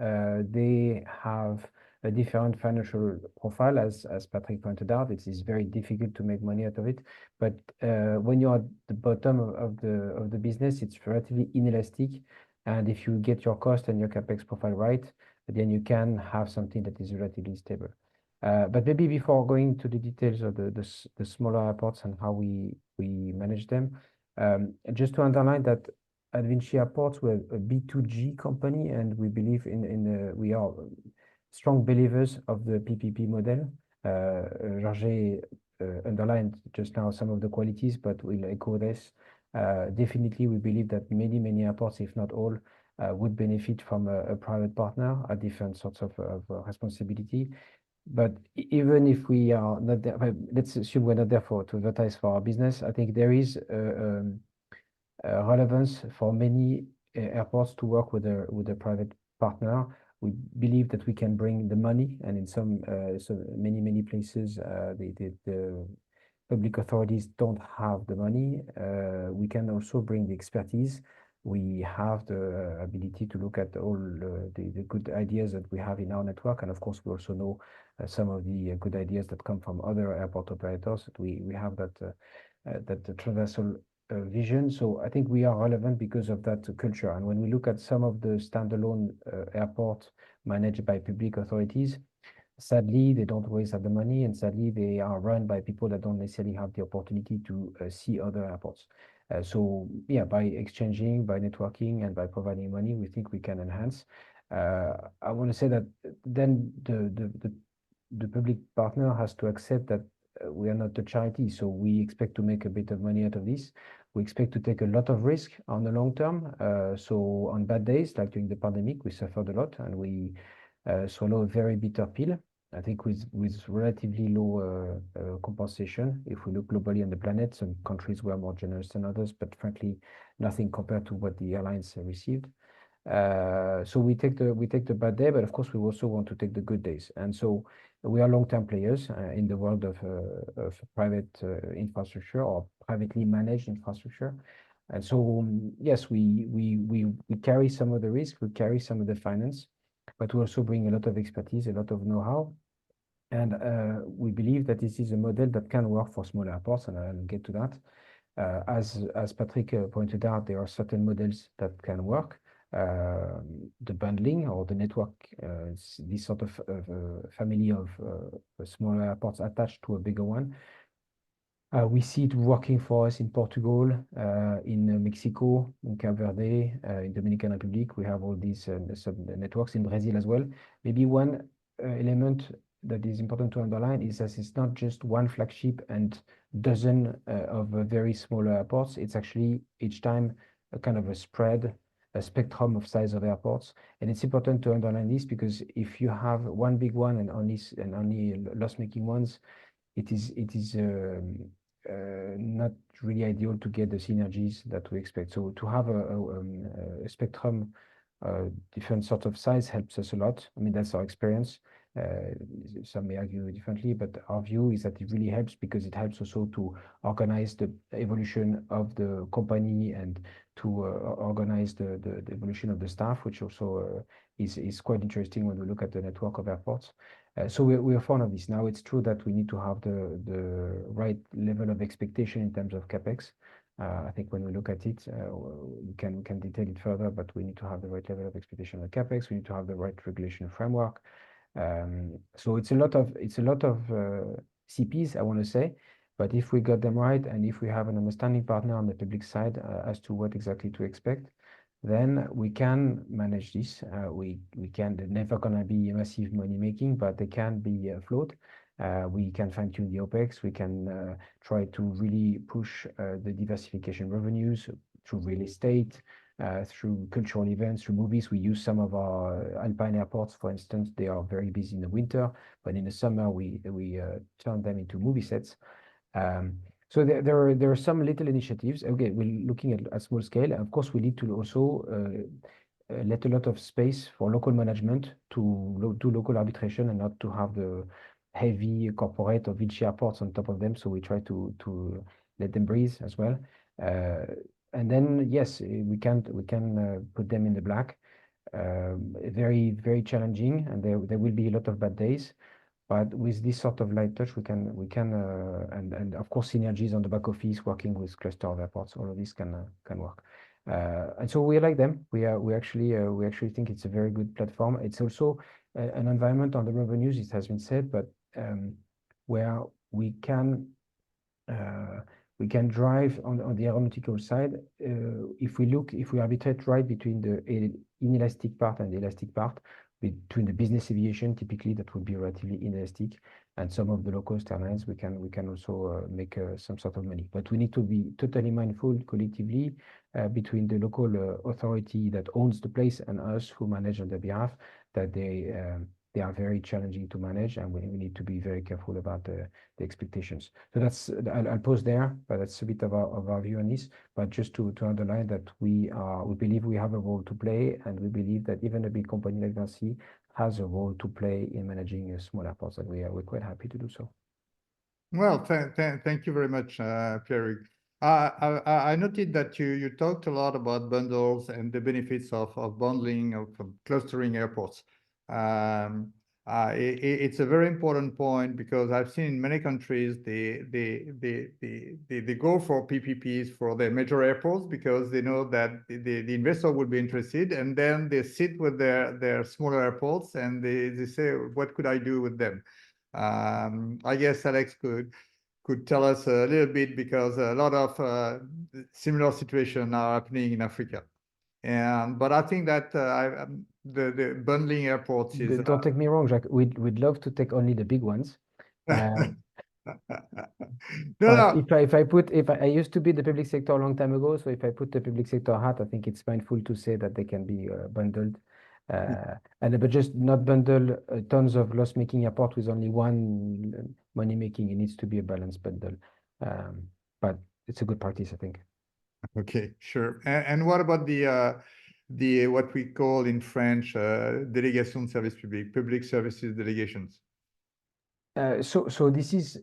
They have a different financial profile, as Patrick pointed out. It is very difficult to make money out of it. But when you're at the bottom of the business, it's relatively inelastic. And if you get your cost and your capex profile right, then you can have something that is relatively stable. But maybe before going to the details of the smaller airports and how we manage them, just to underline that at VINCI Airports, we're a B2G company, and we believe we are strong believers of the PPP model. Roger underlined just now some of the qualities, but we'll echo this. Definitely, we believe that many airports, if not all, would benefit from a private partner at different sorts of responsibility. But even if we are not there, let's assume we're not there to advertise for our business. I think there is a relevance for many airports to work with a private partner. We believe that we can bring the money, and in some many places, the public authorities don't have the money. We can also bring the expertise. We have the ability to look at all the good ideas that we have in our network, and of course, we also know some of the good ideas that come from other airport operators. We have that transversal vision. So I think we are relevant because of that culture. And when we look at some of the standalone airports managed by public authorities, sadly, they don't always have the money, and sadly, they are run by people that don't necessarily have the opportunity to see other airports. So yeah, by exchanging, by networking, and by providing money, we think we can enhance. I want to say that then the public partner has to accept that we are not a charity, so we expect to make a bit of money out of this. We expect to take a lot of risk on the long term. So on bad days, like during the pandemic, we suffered a lot, and we swallow a very bitter pill. I think with relatively low compensation. If we look globally on the planet, some countries were more generous than others, but frankly, nothing compared to what the airlines received. So we take the bad day, but of course, we also want to take the good days. And so we are long-term players in the world of private infrastructure or privately managed infrastructure. And so yes, we carry some of the risk, we carry some of the finance, but we also bring a lot of expertise, a lot of know-how. And we believe that this is a model that can work for small airports, and I'll get to that. As Patrick pointed out, there are certain models that can work. The bundling or the network, this sort of family of smaller airports attached to a bigger one. We see it working for us in Portugal, in Mexico, in Cape Verde, in Dominican Republic. We have all these networks in Brazil as well. Maybe one element that is important to underline is that it's not just one flagship and dozen of very small airports. It's actually each time a kind of a spread, a spectrum of size of airports. And it's important to underline this because if you have one big one and only loss-making ones, it is not really ideal to get the synergies that we expect. So to have a spectrum, different sort of size helps us a lot. I mean, that's our experience. Some may argue differently, but our view is that it really helps because it helps also to organize the evolution of the company and to organize the evolution of the staff, which also is quite interesting when we look at the network of airports. So we are fond of this. Now, it's true that we need to have the right level of expectation in terms of capex. I think when we look at it, we can detail it further, but we need to have the right level of expectation of capex. We need to have the right regulation framework. So it's a lot of CPs, I want to say. But if we got them right, and if we have an understanding partner on the public side as to what exactly to expect, then we can manage this. We can, they're never gonna be massive money making, but they can be afloat. We can fine tune the OPEX. We can try to really push the diversification revenues through real estate, through cultural events, through movies. We use some of our alpine airports, for instance. They are very busy in the winter, but in the summer we turn them into movie sets. So there are some little initiatives. Okay, we're looking at small scale. Of course, we need to also let a lot of space for local management to do local arbitration and not to have the heavy corporate or Vichy airports on top of them. So we try to let them breathe as well. And then yes, we can put them in the black. Very challenging, and there will be a lot of bad days. But with this sort of light touch, we can and of course synergies on the back office, working with cluster of airports, all of this can work. And so we like them. We actually think it's a very good platform. It's also an environment on the revenues, it has been said, but where we can drive on the aeronautical side. If we arbitrate right between the inelastic part and the elastic part, between the business aviation, typically that would be relatively inelastic, and some of the low-cost airlines, we can also make some sort of money. But we need to be totally mindful collectively between the local authority that owns the place and us who manage on their behalf, that they are very challenging to manage, and we need to be very careful about the expectations. So that's, I'll pause there, but that's a bit of our view on this. But just to underline that we believe we have a role to play, and we believe that even a big company like Vinci has a role to play in managing small airports, and we're quite happy to do so. Well, thank you very much, Pierre. I noted that you talked a lot about bundles and the benefits of bundling, of clustering airports. It's a very important point, because I've seen in many countries they go for PPPs for their major airports because they know that the investor will be interested, and then they sit with their smaller airports and they say, what could I do with them? I guess Alex could tell us a little bit, because a lot of similar situations are happening in Africa. But I think that the bundling airports is. Don't take me wrong, Jacques. We'd love to take only the big ones. No. If I used to be the public sector a long time ago, so if I put the public sector hat, I think it's mindful to say that they can be bundled, but just not bundle tons of loss-making airport with only one money-making. It needs to be a balanced bundle, but it's a good practice, I think. Okay, sure. And what about the what we call in French délégation de service public, public services delegations? So this is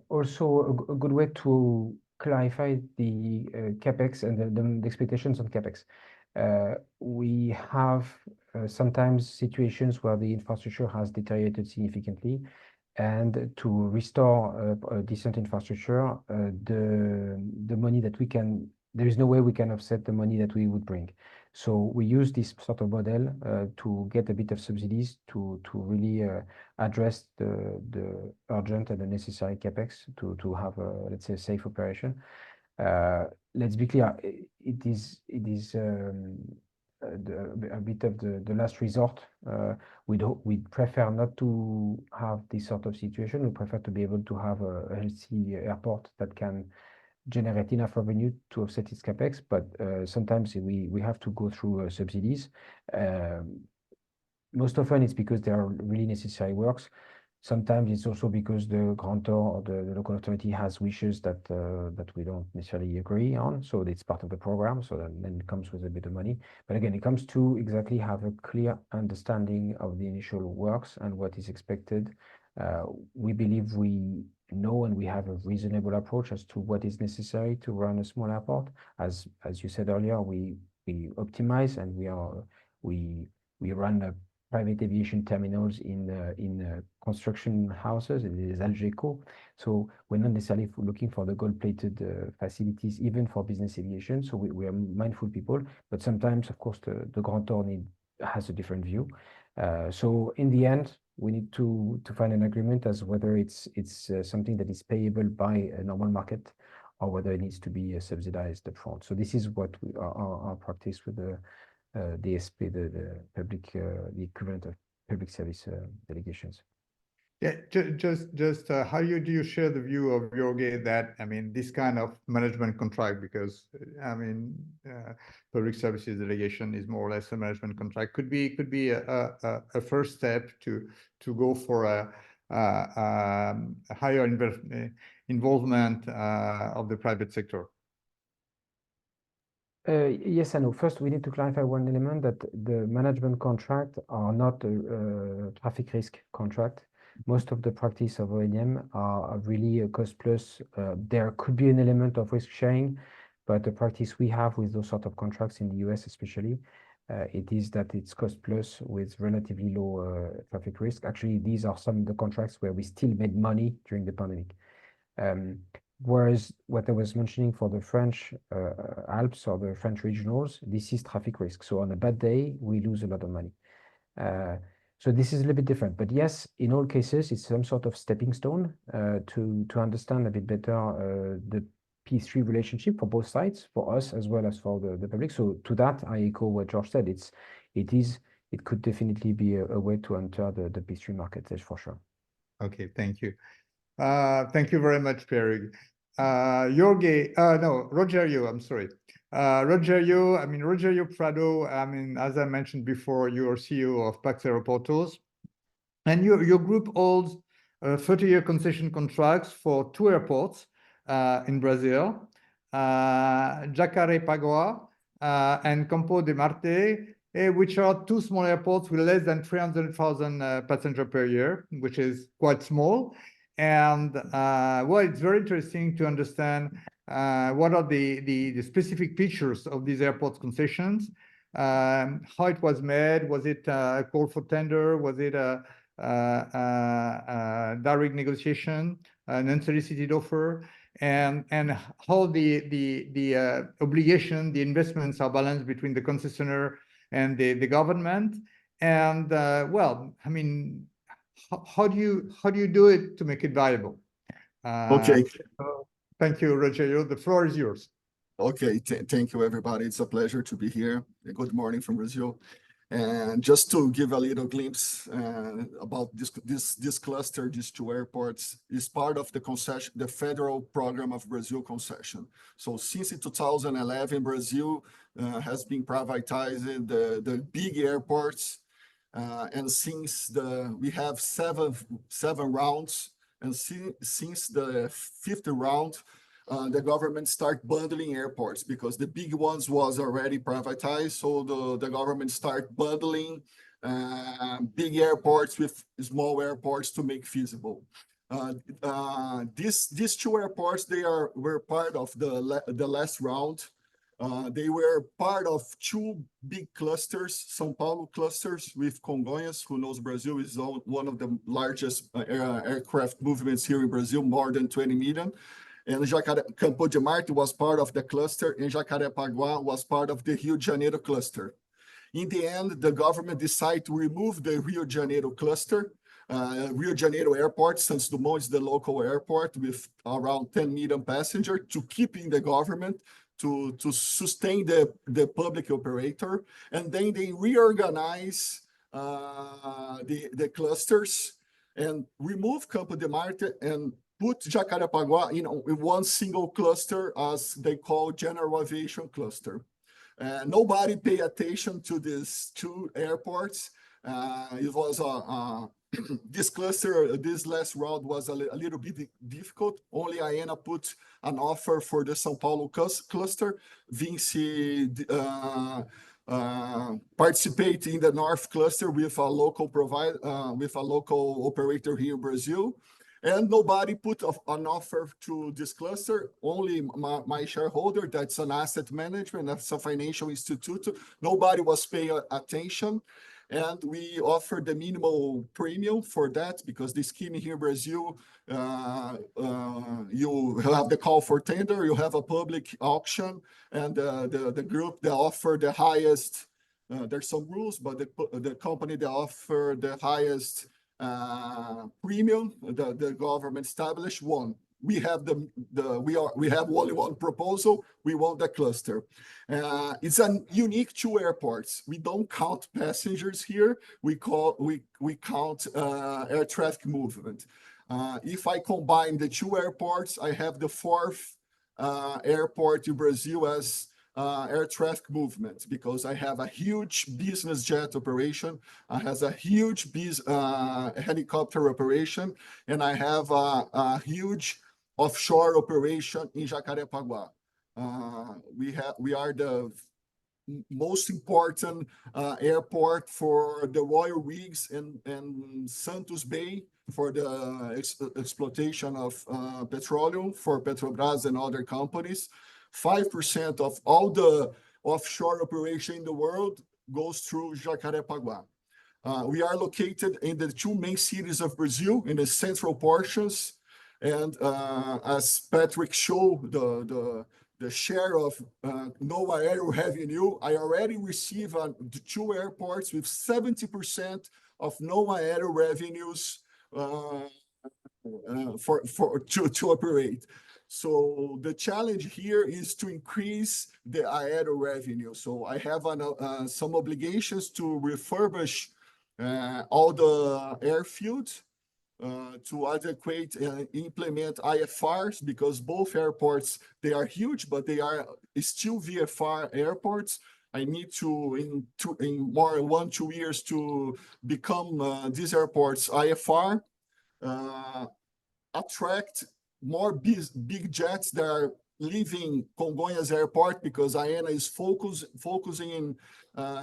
also a good way to clarify the capex and the expectations on capex. We have sometimes situations where the infrastructure has deteriorated significantly, and to restore a decent infrastructure, the money that we can, there is no way we can offset the money that we would bring. So we use this sort of model to get a bit of subsidies to really address the urgent and the necessary capex to have a, let's say, a safe operation. Let's be clear, it is a bit of the last resort. We'd prefer not to have this sort of situation. We prefer to be able to have a healthy airport that can generate enough revenue to offset its capex, but sometimes we have to go through subsidies. Most often it's because they are really necessary works. Sometimes it's also because the grantor or the local authority has wishes that we don't necessarily agree on, so it's part of the program, so then it comes with a bit of money. But again, it comes to exactly have a clear understanding of the initial works and what is expected. We believe we know and we have a reasonable approach as to what is necessary to run a small airport. As you said earlier, we optimize, and we run private aviation terminals in construction houses, in the Algeco. So we're not necessarily looking for the gold-plated facilities, even for business aviation. So we are mindful people, but sometimes, of course, the grantor has a different view. So in the end, we need to find an agreement as whether it's something that is payable by a normal market or whether it needs to be subsidized upfront. So this is what our practice with the DSP, the public, the equivalent of public service delegations. Yeah, just how do you share the view of Jorge that, I mean, this kind of management contract, because I mean, public services delegation is more or less a management contract, could be a first step to go for a higher involvement of the private sector. Yes and no. First, we need to clarify one element, that the management contract are not a traffic risk contract. Most of the practice of O&M are really a cost plus. There could be an element of risk sharing, but the practice we have with those sort of contracts in the US especially, it is that it's cost plus with relatively low traffic risk. Actually, these are some of the contracts where we still made money during the pandemic. Whereas what I was mentioning for the French Alps or the French regionals, this is traffic risk. So on a bad day, we lose a lot of money. So this is a little bit different. But yes, in all cases, it's some sort of stepping stone to understand a bit better the P3 relationship for both sides, for us as well as for the public. So to that, I echo what George said. It could definitely be a way to enter the P3 market, that's for sure. Okay, thank you. Thank you very much, Pierre. Jorge, no, Rogerio, I'm sorry. Rogerio, I mean, Rogerio Prado, I mean, as I mentioned before, you are CEO of PAX Aeroportos, and your group holds 30-year concession contracts for 2 airports in Brazil, Jacarepaguá and Campo de Marte, which are 2 small airports with less than 300,000 passengers per year, which is quite small. And well, it's very interesting to understand what are the specific features of these airports concessions, how it was made. Was it a call for tender? Was it a direct negotiation, an unsolicited offer? And how the obligation, the investments are balanced between the concessionaire and the government. And well, I mean, how do you do it to make it viable? Okay. Thank you, Rogerio. The floor is yours. Okay, thank you, everybody. It's a pleasure to be here. Good morning from Brazil. And just to give a little glimpse about this cluster, these 2 airports, is part of the concession, the federal program of Brazil concession. So since 2011, Brazil has been privatizing the big airports. And since we have seven rounds, and since the 5th round, the government start bundling airports because the big ones was already privatized. So the government start bundling big airports with small airports to make feasible. These 2 airports, were part of the last round. They were part of 2 big clusters, São Paulo clusters with Congonhas, who knows Brazil is one of the largest aircraft movements here in Brazil, more than 20 million. And Campo de Marte was part of the cluster, and Jacarepaguá was part of the Rio de Janeiro cluster. In the end, the government decided to remove the Rio de Janeiro cluster. Rio de Janeiro Airport, Santos Dumont is the local airport with around 10 million passengers, to keep in the government, to sustain the public operator. And then they reorganize the clusters and remove Campo de Marte and put Jacarepaguá in one single cluster, as they call general aviation cluster. Nobody pay attention to these 2 airports. It was this cluster, this last round was a little bit difficult. Only AENA put an offer for the São Paulo cluster. Vinci participate in the North cluster with a local provider, with a local operator here in Brazil. And nobody put an offer to this cluster. Only my shareholder, that's an asset management, that's a financial institute. Nobody was paying attention. And we offered the minimal premium for that, because the scheme here in Brazil, you have the call for tender, you have a public auction, and the group that offer the highest, there's some rules, but the company that offer the highest premium the government established, won. We have we have only one proposal. We want the cluster. It's unique to airports. We don't count passengers here. We count air traffic movement. If I combine the two airports, I have the fourth airport in Brazil as air traffic movement, because I have a huge business jet operation, I have a huge helicopter operation, and I have a huge offshore operation in Jacarepaguá. We are the most important airport for the oil rigs and Santos Bay for the exploitation of petroleum for Petrobras and other companies. 5% of all the offshore operation in the world goes through Jacarepaguá. We are located in the two main cities of Brazil, in the central portions. And as Patrick showed, the share of NOAA air revenue, I already receive the two airports with 70% of NOAA air revenues to operate. So the challenge here is to increase the aero revenue. So I have some obligations to refurbish all the airfields to adequate implement IFRs, because both airports, they are huge, but they are still VFR airports. I need to, in more 1-2 years, to become these airports IFR, attract more big jets that are leaving Congonhas Airport, because AENA is focusing in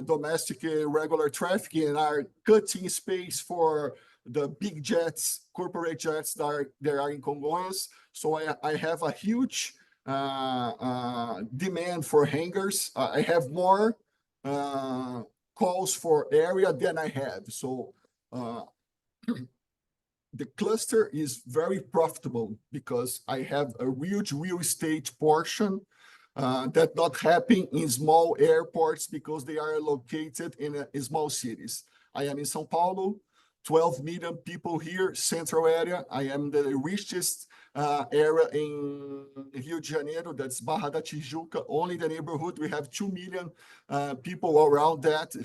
domestic regular traffic and are cutting space for the big jets, corporate jets that are in Congonhas. So I have a huge demand for hangars. I have more calls for area than I have. So the cluster is very profitable because I have a huge real estate portion that not happen in small airports because they are located in small cities. I am in São Paulo, 12 million people here, central area. I am the richest area in Rio de Janeiro, that's Barra da Tijuca. Only the neighborhood, we have 2 million people around that.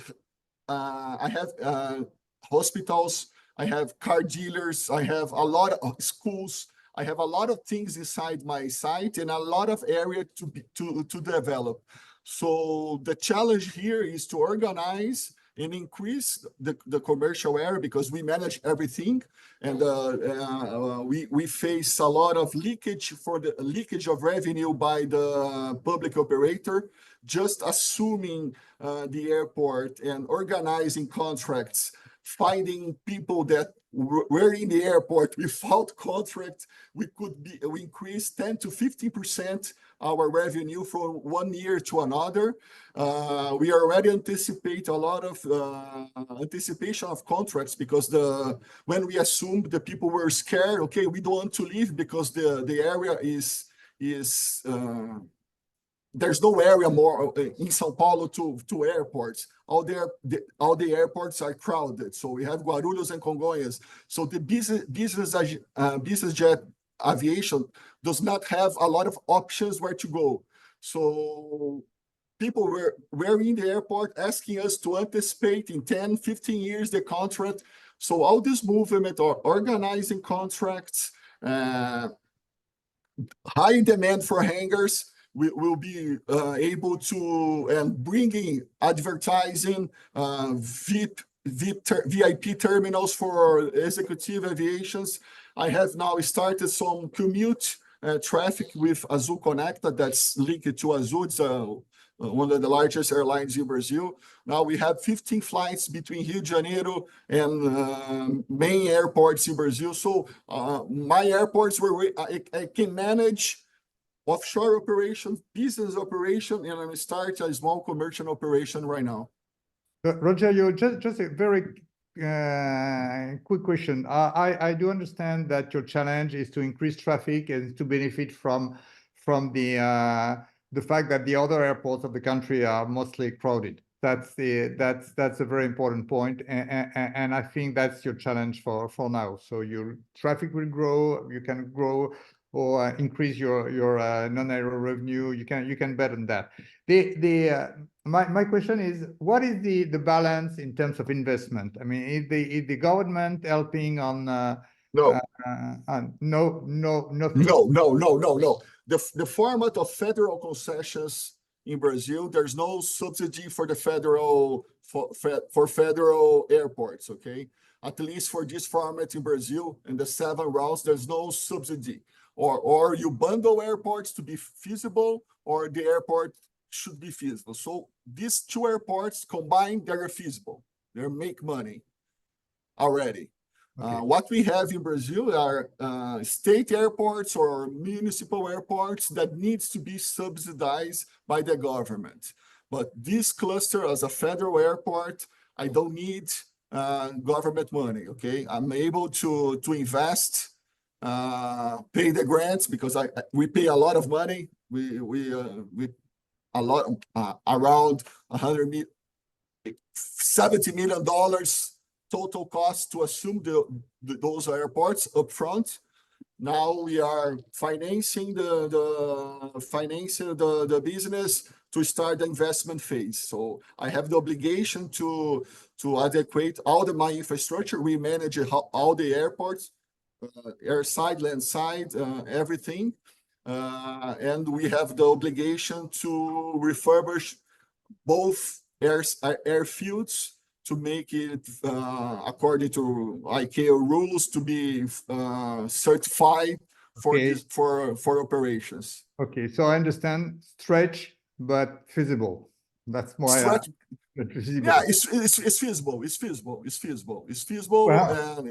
I have hospitals, I have car dealers, I have a lot of schools, I have a lot of things inside my site and a lot of area to develop. So the challenge here is to organize and increase the commercial area, because we manage everything, and we face a lot of leakage of revenue by the public operator. Just assuming the airport and organizing contracts, finding people that were in the airport without contract, we increase 10 to 50% our revenue from 1 year to another. We already anticipate a lot of anticipation of contracts, because when we assumed the people were scared, okay, we don't want to leave because the area is there's no area more in São Paulo to airports. All the airports are crowded. So we have Guarulhos and Congonhas. So the business jet aviation does not have a lot of options where to go. So people were in the airport asking us to anticipate in 10, 15 years the contract. So all this movement or organizing contracts, high demand for hangars, we will be able to, and bringing advertising, VIP terminals for executive aviations. I have now started some commute traffic with Azul Conecta that's linked to Azul. It's one of the largest airlines in Brazil. Now we have 15 flights between Rio de Janeiro and main airports in Brazil. So my airports where I can manage offshore operation, business operation, and I'm starting a small commercial operation right now. Rogerio, just a very quick question. I do understand that your challenge is to increase traffic and to benefit from the fact that the other airports of the country are mostly crowded. That's a very important point, and I think that's your challenge for now. So your traffic will grow, you can grow or increase your non-aero revenue. You can bet on that. My question is, what is the balance in terms of investment? I mean, is the government helping on? No. Nothing. No. The format of federal concessions in Brazil, there's no subsidy for the federal for federal airports. Okay, at least for this format in Brazil, in the 7 routes, there's no subsidy. Or you bundle airports to be feasible, or the airport should be feasible. So these 2 airports combined, they're feasible. They make money already. Okay. What we have in Brazil are state airports or municipal airports that needs to be subsidized by the government. But this cluster as a federal airport, I don't need government money, okay? I'm able to invest, pay the grants because we pay a lot of money. We a lot around $70 million total cost to assume those airports up front. Now we are financing the business to start the investment phase. So I have the obligation to adequate all my infrastructure. We manage all the airports, airside, landside, everything. And we have the obligation to refurbish both airfields to make it according to ICAO rules to be certified for Okay. for operations. Okay, so I understand stretch but feasible. That's why Stretch, feasible. yeah, it's feasible. It's feasible. It's feasible. It's feasible. Wow.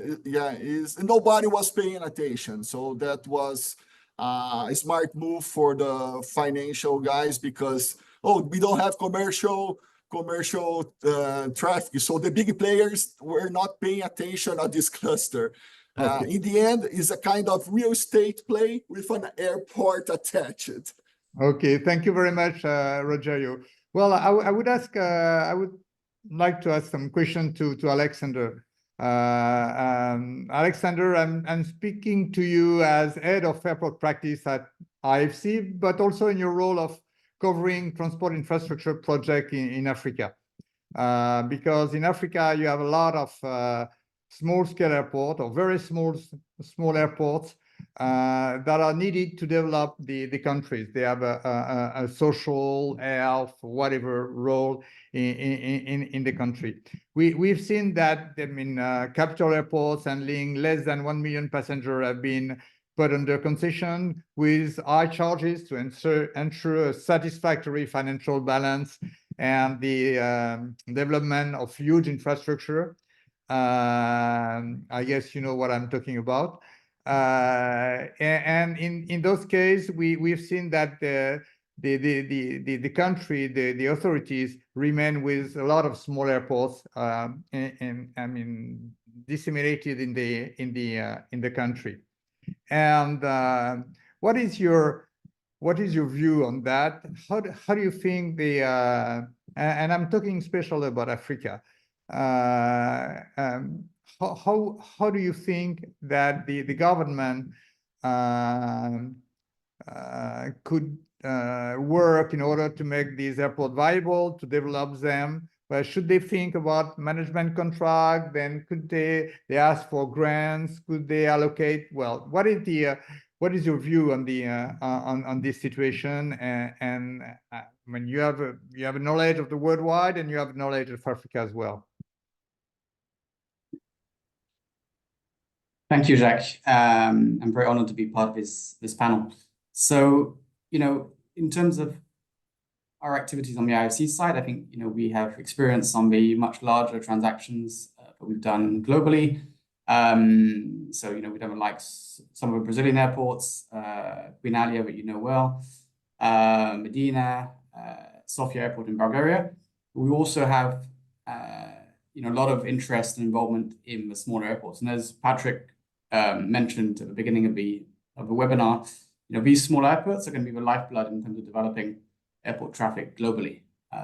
And nobody was paying attention. So that was a smart move for the financial guys because we don't have commercial traffic. So the big players were not paying attention at this cluster. Okay. In the end, it's a kind of real estate play with an airport attached. Okay, thank you very much, Rogerio. Well, I would like to ask some question to Alexander. Alexander, I'm speaking to you as head of airport practice at IFC, but also in your role of covering transport infrastructure project in Africa. Because in Africa, you have a lot of small-scale airport or very small airports that are needed to develop the countries. They have a social, health, whatever role in the country. We've seen that, I mean, capital airports handling less than 1 million passengers have been put under concession with high charges to ensure a satisfactory financial balance and the development of huge infrastructure. I guess you know what I'm talking about. And in those cases, we've seen that the country, the authorities remain with a lot of small airports, and I mean disseminated in the country. And what is your view on that? How do you think and I'm talking especially about Africa. How do you think that the government could work in order to make these airports viable, to develop them? But should they think about management contract? Then could they ask for grants? Could they allocate? Well, what is your view on on this situation? And when you have a knowledge of the worldwide and you have knowledge of Africa as well. Thank you, Jacques. I'm very honored to be part of this panel. So, in terms of our activities on the IFC side, I think, we have experience on the much larger transactions that we've done globally. So, we've done like some of the Brazilian airports, Queen Alia, that you know well, Medina, Sofia Airport in Bulgaria. We also have, a lot of interest and involvement in the smaller airports. And as Patrick mentioned at the beginning of the webinar, these small airports are going to be the lifeblood in terms of developing airport traffic globally.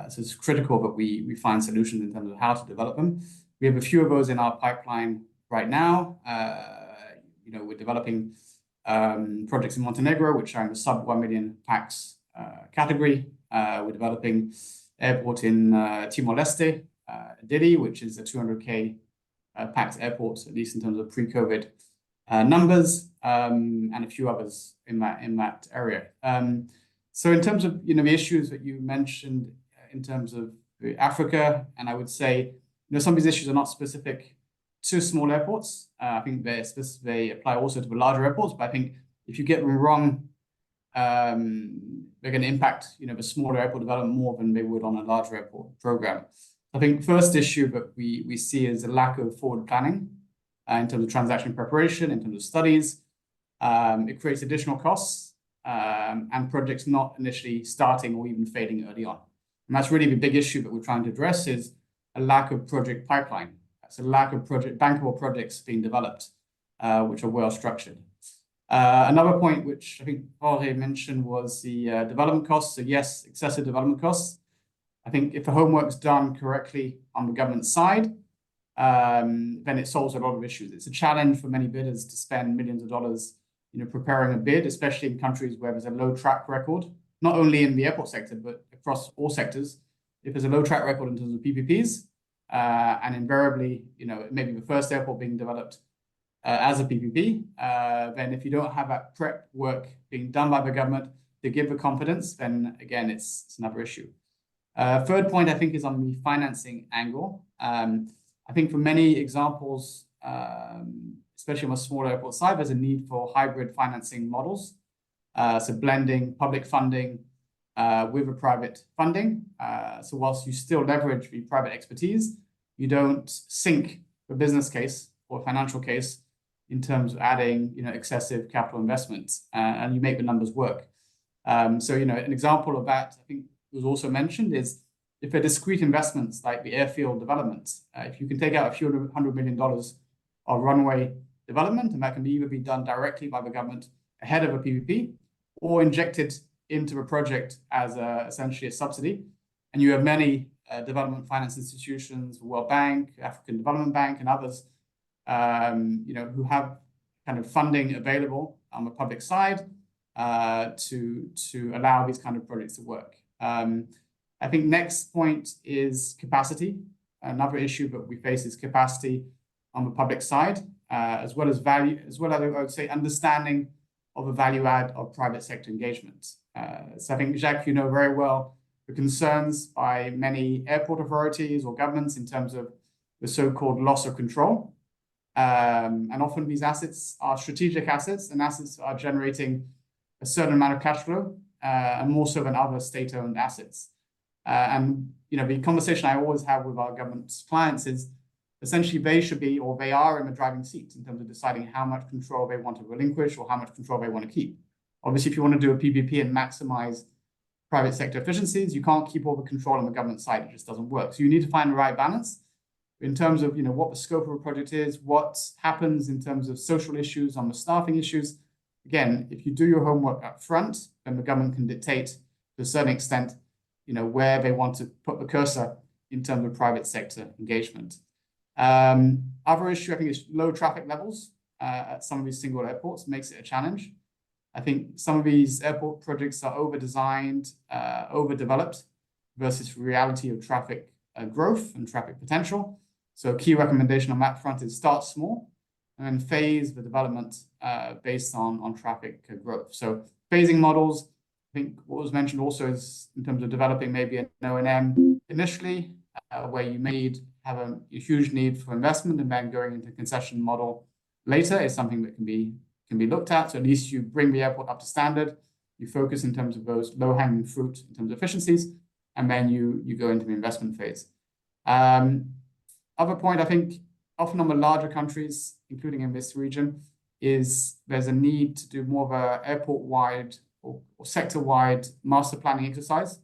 So it's critical that we find solutions in terms of how to develop them. We have a few of those in our pipeline right now. We're developing projects in Montenegro, which are in the sub 1 million pax category. We're developing airport in Timor-Leste, Dili, which is a 200K pax airport, at least in terms of pre-COVID numbers, and a few others in that area. So in terms of the issues that you mentioned in terms of Africa, and I would say some of these issues are not specific to small airports. I think they apply also to the larger airports, but I think if you get them wrong, they're going to impact the smaller airport development more than they would on a larger airport program. I think first issue that we see is a lack of forward planning in terms of transaction preparation, in terms of studies. It creates additional costs and projects not initially starting or even failing early on. And that's really the big issue that we're trying to address, is a lack of project pipeline. That's a lack of bankable projects being developed, which are well structured. Another point which I think Jorge mentioned was the development costs. So yes, excessive development costs. I think if the homework's done correctly on the government side, then it solves a lot of issues. It's a challenge for many bidders to spend millions of dollars, preparing a bid, especially in countries where there's a low track record, not only in the airport sector, but across all sectors. If there's a low track record in terms of PPPs, and invariably, it may be the first airport being developed as a PPP, then if you don't have that prep work being done by the government to give the confidence, then again, it's another issue. Third point, I think, is on the financing angle. I think for many examples, especially on a smaller airport side, there's a need for hybrid financing models. So blending public funding with a private funding. So whilst you still leverage the private expertise, you don't sink the business case or financial case in terms of adding excessive capital investments, and you make the numbers work. So an example of that, I think, was also mentioned, is if they're discrete investments like the airfield development, if you can take out a few $100 million of runway development, and that can either be done directly by the government ahead of a PPP or injected into a project as essentially a subsidy. And you have many development finance institutions, World Bank, African Development Bank, and others, who have kind of funding available on the public side to allow these kind of projects to work. I think next point is capacity. Another issue that we face is capacity on the public side, as well as value, as well as I would say understanding of the value add of private sector engagement. So I think, Jacques, very well the concerns by many airport authorities or governments in terms of the so-called loss of control. And often these assets are strategic assets, and assets are generating a certain amount of cash flow, and more so than other state-owned assets. And the conversation I always have with our government clients is essentially they should be, or they are, in the driving seat in terms of deciding how much control they want to relinquish or how much control they want to keep. Obviously, if you want to do a PPP and maximize private sector efficiencies, you can't keep all the control on the government side. It just doesn't work. So you need to find the right balance in terms of what the scope of a project is, what happens in terms of social issues, on the staffing issues. Again, if you do your homework up front, then the government can dictate to a certain extent where they want to put the cursor in terms of private sector engagement. Other issue, I think, is low traffic levels at some of these single airports makes it a challenge. I think some of these airport projects are over-designed, overdeveloped versus reality of traffic growth and traffic potential. So a key recommendation on that front is start small and then phase the development based on traffic growth. So phasing models, I think what was mentioned also is in terms of developing maybe an O&M initially, where you may have a huge need for investment, and then going into concession model later is something that can be looked at. So at least you bring the airport up to standard, you focus in terms of those low-hanging fruit in terms of efficiencies, and then you go into the investment phase. Other point, I think, often on the larger countries, including in this region, is there's a need to do more of a airport-wide or sector-wide master planning exercise.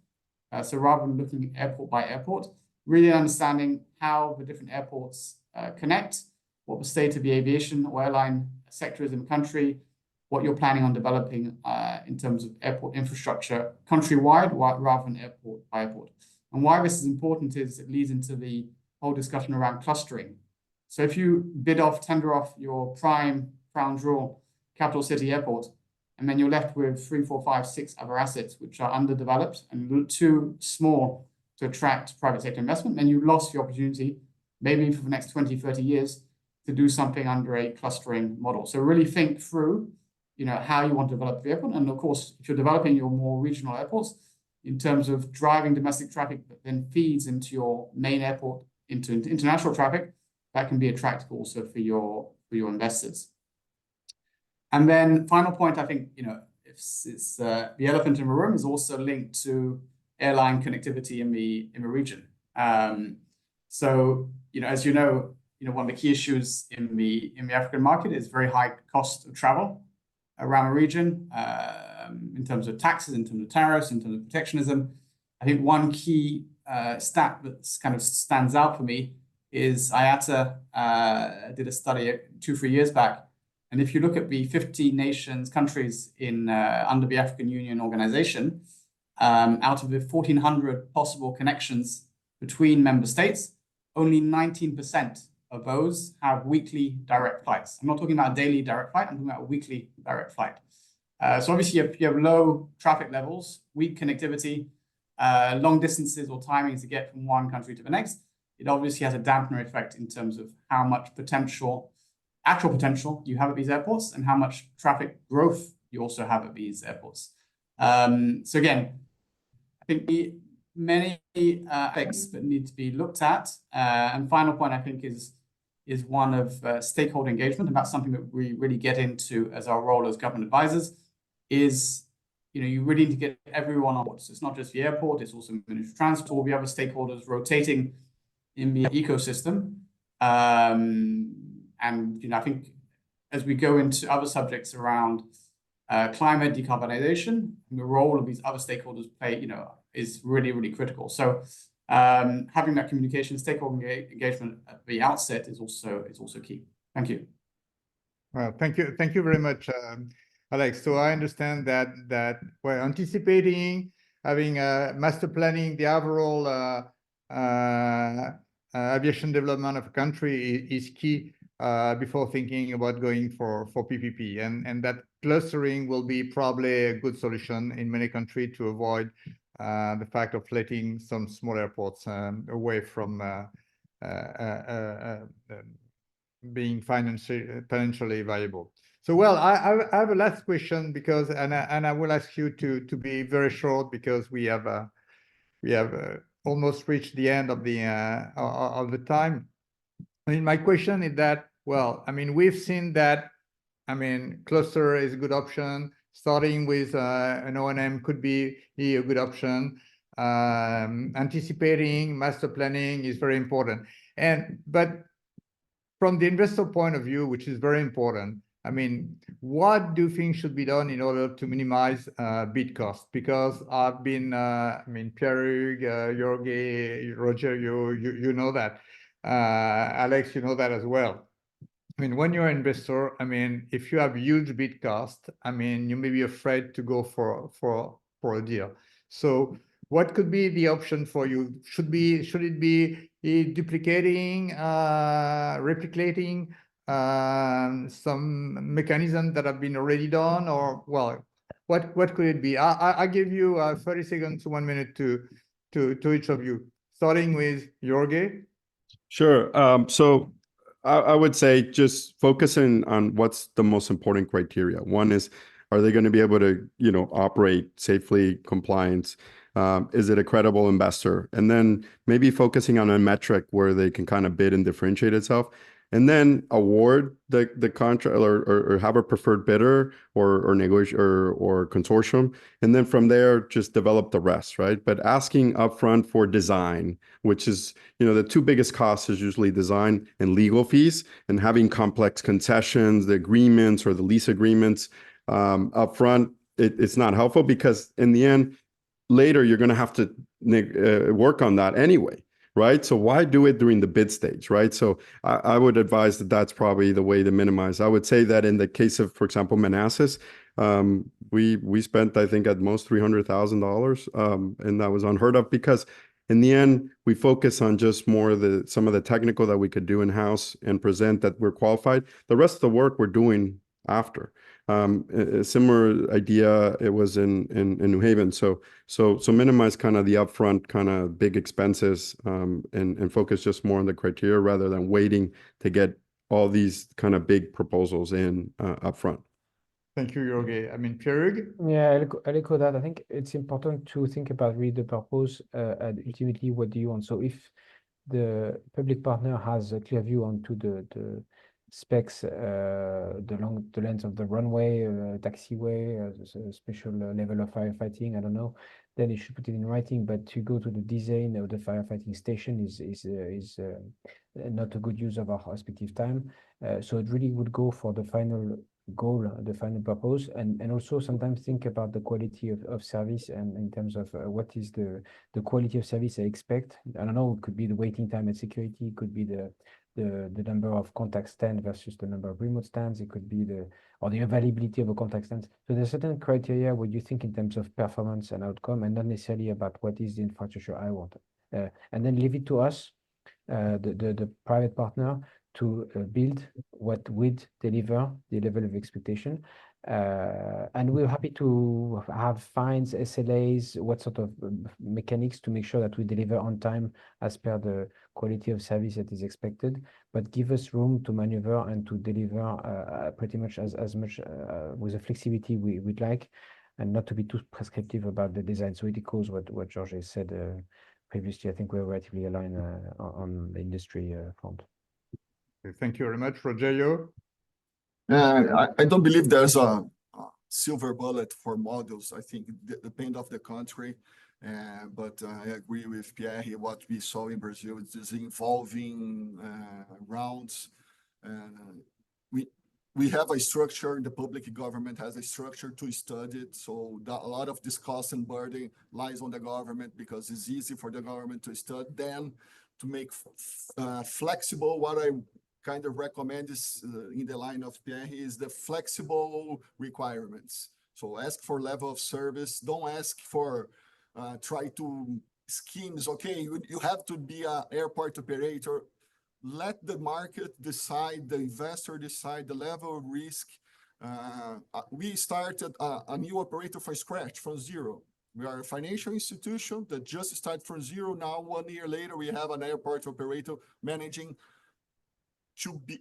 So rather than looking airport by airport, really understanding how the different airports connect, what the state of the aviation or airline sector is in the country, what you're planning on developing in terms of airport infrastructure countrywide rather than airport by airport. And why this is important is it leads into the whole discussion around clustering. So if you tender off your prime crown jewel capital city airport, and then you're left with 3, 4, 5, 6 other assets which are underdeveloped and too small to attract private sector investment, then you've lost the opportunity, maybe for the next 20, 30 years, to do something under a clustering model. So really think through, how you want to develop the airport. And of course, if you're developing your more regional airports, in terms of driving domestic traffic that then feeds into your main airport, into international traffic, that can be attractive also for your investors. And then final point, I think, it's the elephant in the room is also linked to airline connectivity in the region. So, as one of the key issues in the African market is very high cost of travel around the region, in terms of taxes, in terms of tariffs, in terms of protectionism. I think one key stat that kind of stands out for me is IATA did a study 2-3 years back. And if you look at the 50 countries under the African Union organization, out of the 1,400 possible connections between member states, only 19% of those have weekly direct flights. I'm not talking about a daily direct flight, I'm talking about a weekly direct flight. So obviously you have low traffic levels, weak connectivity, long distances or timings to get from one country to the next. It obviously has a dampener effect in terms of how much actual potential you have at these airports and how much traffic growth you also have at these airports. So again, I think many aspects that need to be looked at. And final point, I think, is one of stakeholder engagement, and that's something that we really get into as our role as government advisors, is you really need to get everyone on board. So it's not just the airport, it's also Ministry of Transport, all the other stakeholders rotating in the ecosystem. And I think as we go into other subjects around climate decarbonization, the role of these other stakeholders play, is really, really critical. So having that communication, stakeholder engagement at the outset is also key. Thank you. Well, thank you very much, Alex. So I understand that we're anticipating having master planning the overall aviation development of a country is key before thinking about going for PPP, and that clustering will be probably a good solution in many countries to avoid the fact of letting some small airports away from being financially viable. So, well, I have a last question because, and I will ask you to be very short because we have almost reached the end of the time. I mean, my question is that, well, I mean, we've seen that, I mean, cluster is a good option. Starting with an O&M could be a good option. Anticipating master planning is very important. But from the investor point of view, which is very important, I mean, what do you think should be done in order to minimize bid cost? Because I've been, I mean, Pierre, Jorge, Roger, you know that. Alex, you know that as well. I mean, when you're an investor, I mean, if you have huge bid cost, I mean, you may be afraid to go for a deal. So what could be the option for you? Should it be duplicating, replicating some mechanisms that have been already done, or, well, what could it be? I give you 30 seconds to 1 minute to each of you, starting with Jorge. Sure. So I would say just focusing on what's the most important criteria. One is, are they going to be able to, operate safely, compliance? Is it a credible investor? And then maybe focusing on a metric where they can kind of bid and differentiate itself, and then award the contract or have a preferred bidder or negotiate or consortium. And then from there, just develop the rest, right? But asking upfront for design, which is, the two biggest costs is usually design and legal fees, and having complex concessions, the agreements or the lease agreements upfront, it's not helpful because in the end, later you're going to have to work on that anyway. Right. So why do it during the bid stage? Right. So I would advise that that's probably the way to minimize. I would say that in the case of, for example, Manassas, we spent, I think, at most $300,000. And that was unheard of because In the end, we focus on just more some of the technical that we could do in-house and present that we're qualified. The rest of the work we're doing after. A similar idea, it was in New Haven. So minimize kind of the upfront kind of big expenses and focus just more on the criteria rather than waiting to get all these kind of big proposals in upfront. Thank you, Jorge. I mean, Pierre-Hugues? Yeah, I'll echo that. I think it's important to think about really the purpose and ultimately what do you want. So if the public partner has a clear view onto the specs, the length of the runway, taxiway, special level of firefighting, I don't know, then you should put it in writing. But to go to the design of the firefighting station is not a good use of our respective time. So it really would go for the final goal, the final purpose, and also sometimes think about the quality of service and in terms of what is the quality of service I expect. I don't know, it could be the waiting time at security, it could be the number of contact stands versus the number of remote stands, it could be the availability of a contact stand. So there's certain criteria what you think in terms of performance and outcome, and not necessarily about what is the infrastructure I want. And then leave it to us, the private partner, to build what would deliver the level of expectation. And we're happy to have fines, SLAs, what sort of mechanics to make sure that we deliver on time as per the quality of service that is expected, but give us room to maneuver and to deliver pretty much as much with the flexibility we'd like, and not to be too prescriptive about the design. So it echoes what Jorge said previously. I think we're relatively aligned on the industry front. Thank you very much, Rogerio. I don't believe there's a silver bullet for models. I think it depends on the country. But I agree with Pierre. What we saw in Brazil is involving rounds. We have a structure. The public government has a structure to study it. So a lot of this cost and burden lies on the government because it's easy for the government to study. Then to make flexible, what I kind of recommend is in the line of Pierre is the flexible requirements. So ask for level of service. Don't ask for try to schemes. Okay, you have to be an airport operator. Let the market decide, the investor decide the level of risk. We started a new operator from scratch, from zero. We are a financial institution that just started from zero. Now, 1 year later, we have an airport operator managing to be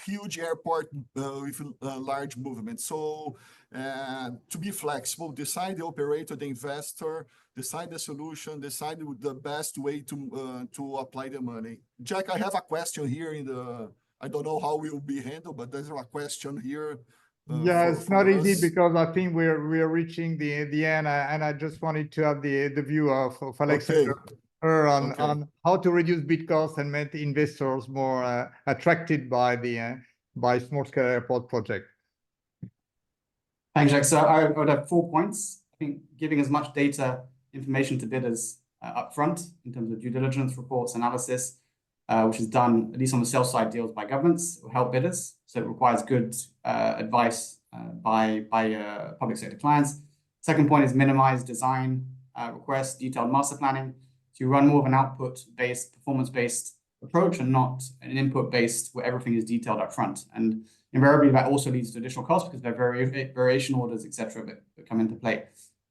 huge airport with large movement. So to be flexible, decide the operator, the investor, decide the solution, decide the best way to apply the money. Jack, I have a question here I don't know how it will be handled, but there's a question here. Yeah, it's not easy because I think we're reaching the end, and I just wanted to have the view of Alexander. Okay. On how to reduce bid costs and make investors more attracted by the small-scale airport project. Thanks, Jack. So I would have 4 points. I think giving as much data information to bidders upfront in terms of due diligence reports, analysis, which is done at least on the sell side deals by governments, will help bidders. So it requires good advice by public sector clients. Second point is minimize design requests, detailed master planning. So you run more of an output-based, performance-based approach and not an input-based where everything is detailed up front. And invariably, that also leads to additional costs because there are variation orders, etc., that come into play.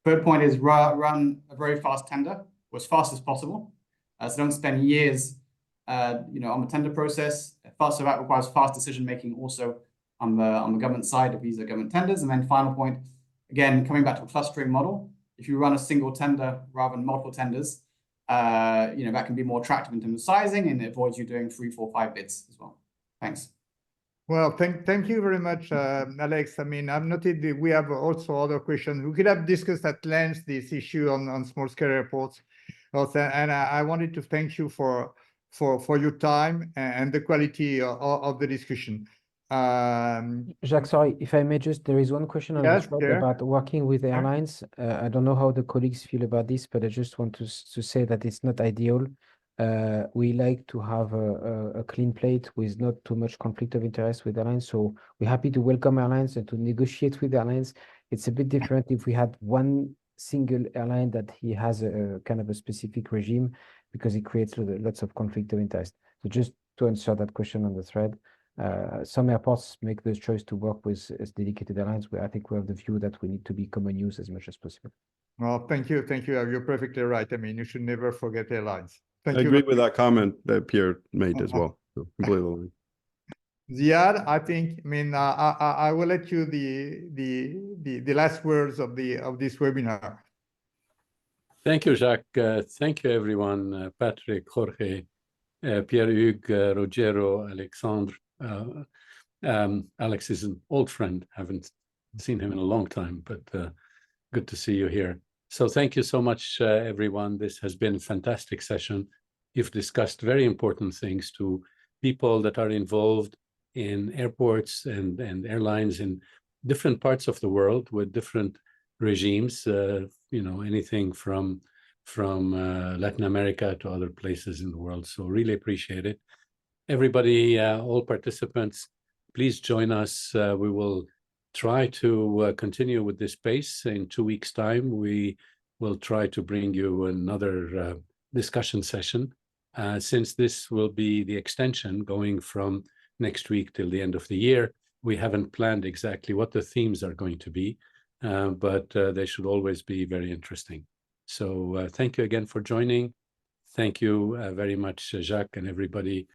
Third point is run a very fast tender, or as fast as possible. So don't spend years on the tender process. So that requires fast decision-making also on the government side if these are government tenders. And then final point, again, coming back to a clustering model, if you run a single tender rather than multiple tenders, that can be more attractive in terms of sizing, and it avoids you doing 3, 4, 5 bids as well. Thanks. Well, thank you very much, Alex. I mean, I've noted that we have also other questions. We could have discussed at length this issue on small-scale airports. And I wanted to thank you for your time and the quality of the discussion. Jacques, sorry, if I may there is one question on the slide about working with airlines. I don't know how the colleagues feel about this, but I just want to say that it's not ideal. We like to have a clean plate with not too much conflict of interest with airlines. So we're happy to welcome airlines and to negotiate with airlines. It's a bit different if we had one single airline that he has a kind of a specific regime, because it creates lots of conflict of interest. So just to answer that question on the thread, some airports make the choice to work with as dedicated airlines, where I think we have the view that we need to be common use as much as possible. Well, thank you. Thank you. You're perfectly right. I mean, you should never forget airlines. Thank I you. agree with that comment that Pierre made as well. So completely aligned. Ziad, I think, I mean, I will let you the last words of this webinar. Thank you, Jacques. Thank you, everyone. Patrick, Jorge, Pierre-Hugues, Rogero, Alexandre. Alex is an old friend. Haven't seen him in a long time, but good to see you here. So thank you so much, everyone. This has been a fantastic session. You've discussed very important things to people that are involved in airports and airlines in different parts of the world with different regimes, anything from Latin America to other places in the world. So really appreciate it. Everybody, all participants, please join us. We will try to continue with this pace. In 2 weeks' time, we will try to bring you another discussion session, since this will be the extension going from next week till the end of the year. We haven't planned exactly what the themes are going to be, but they should always be very interesting. So thank you again for joining. Thank you very much, Jacques, and everybody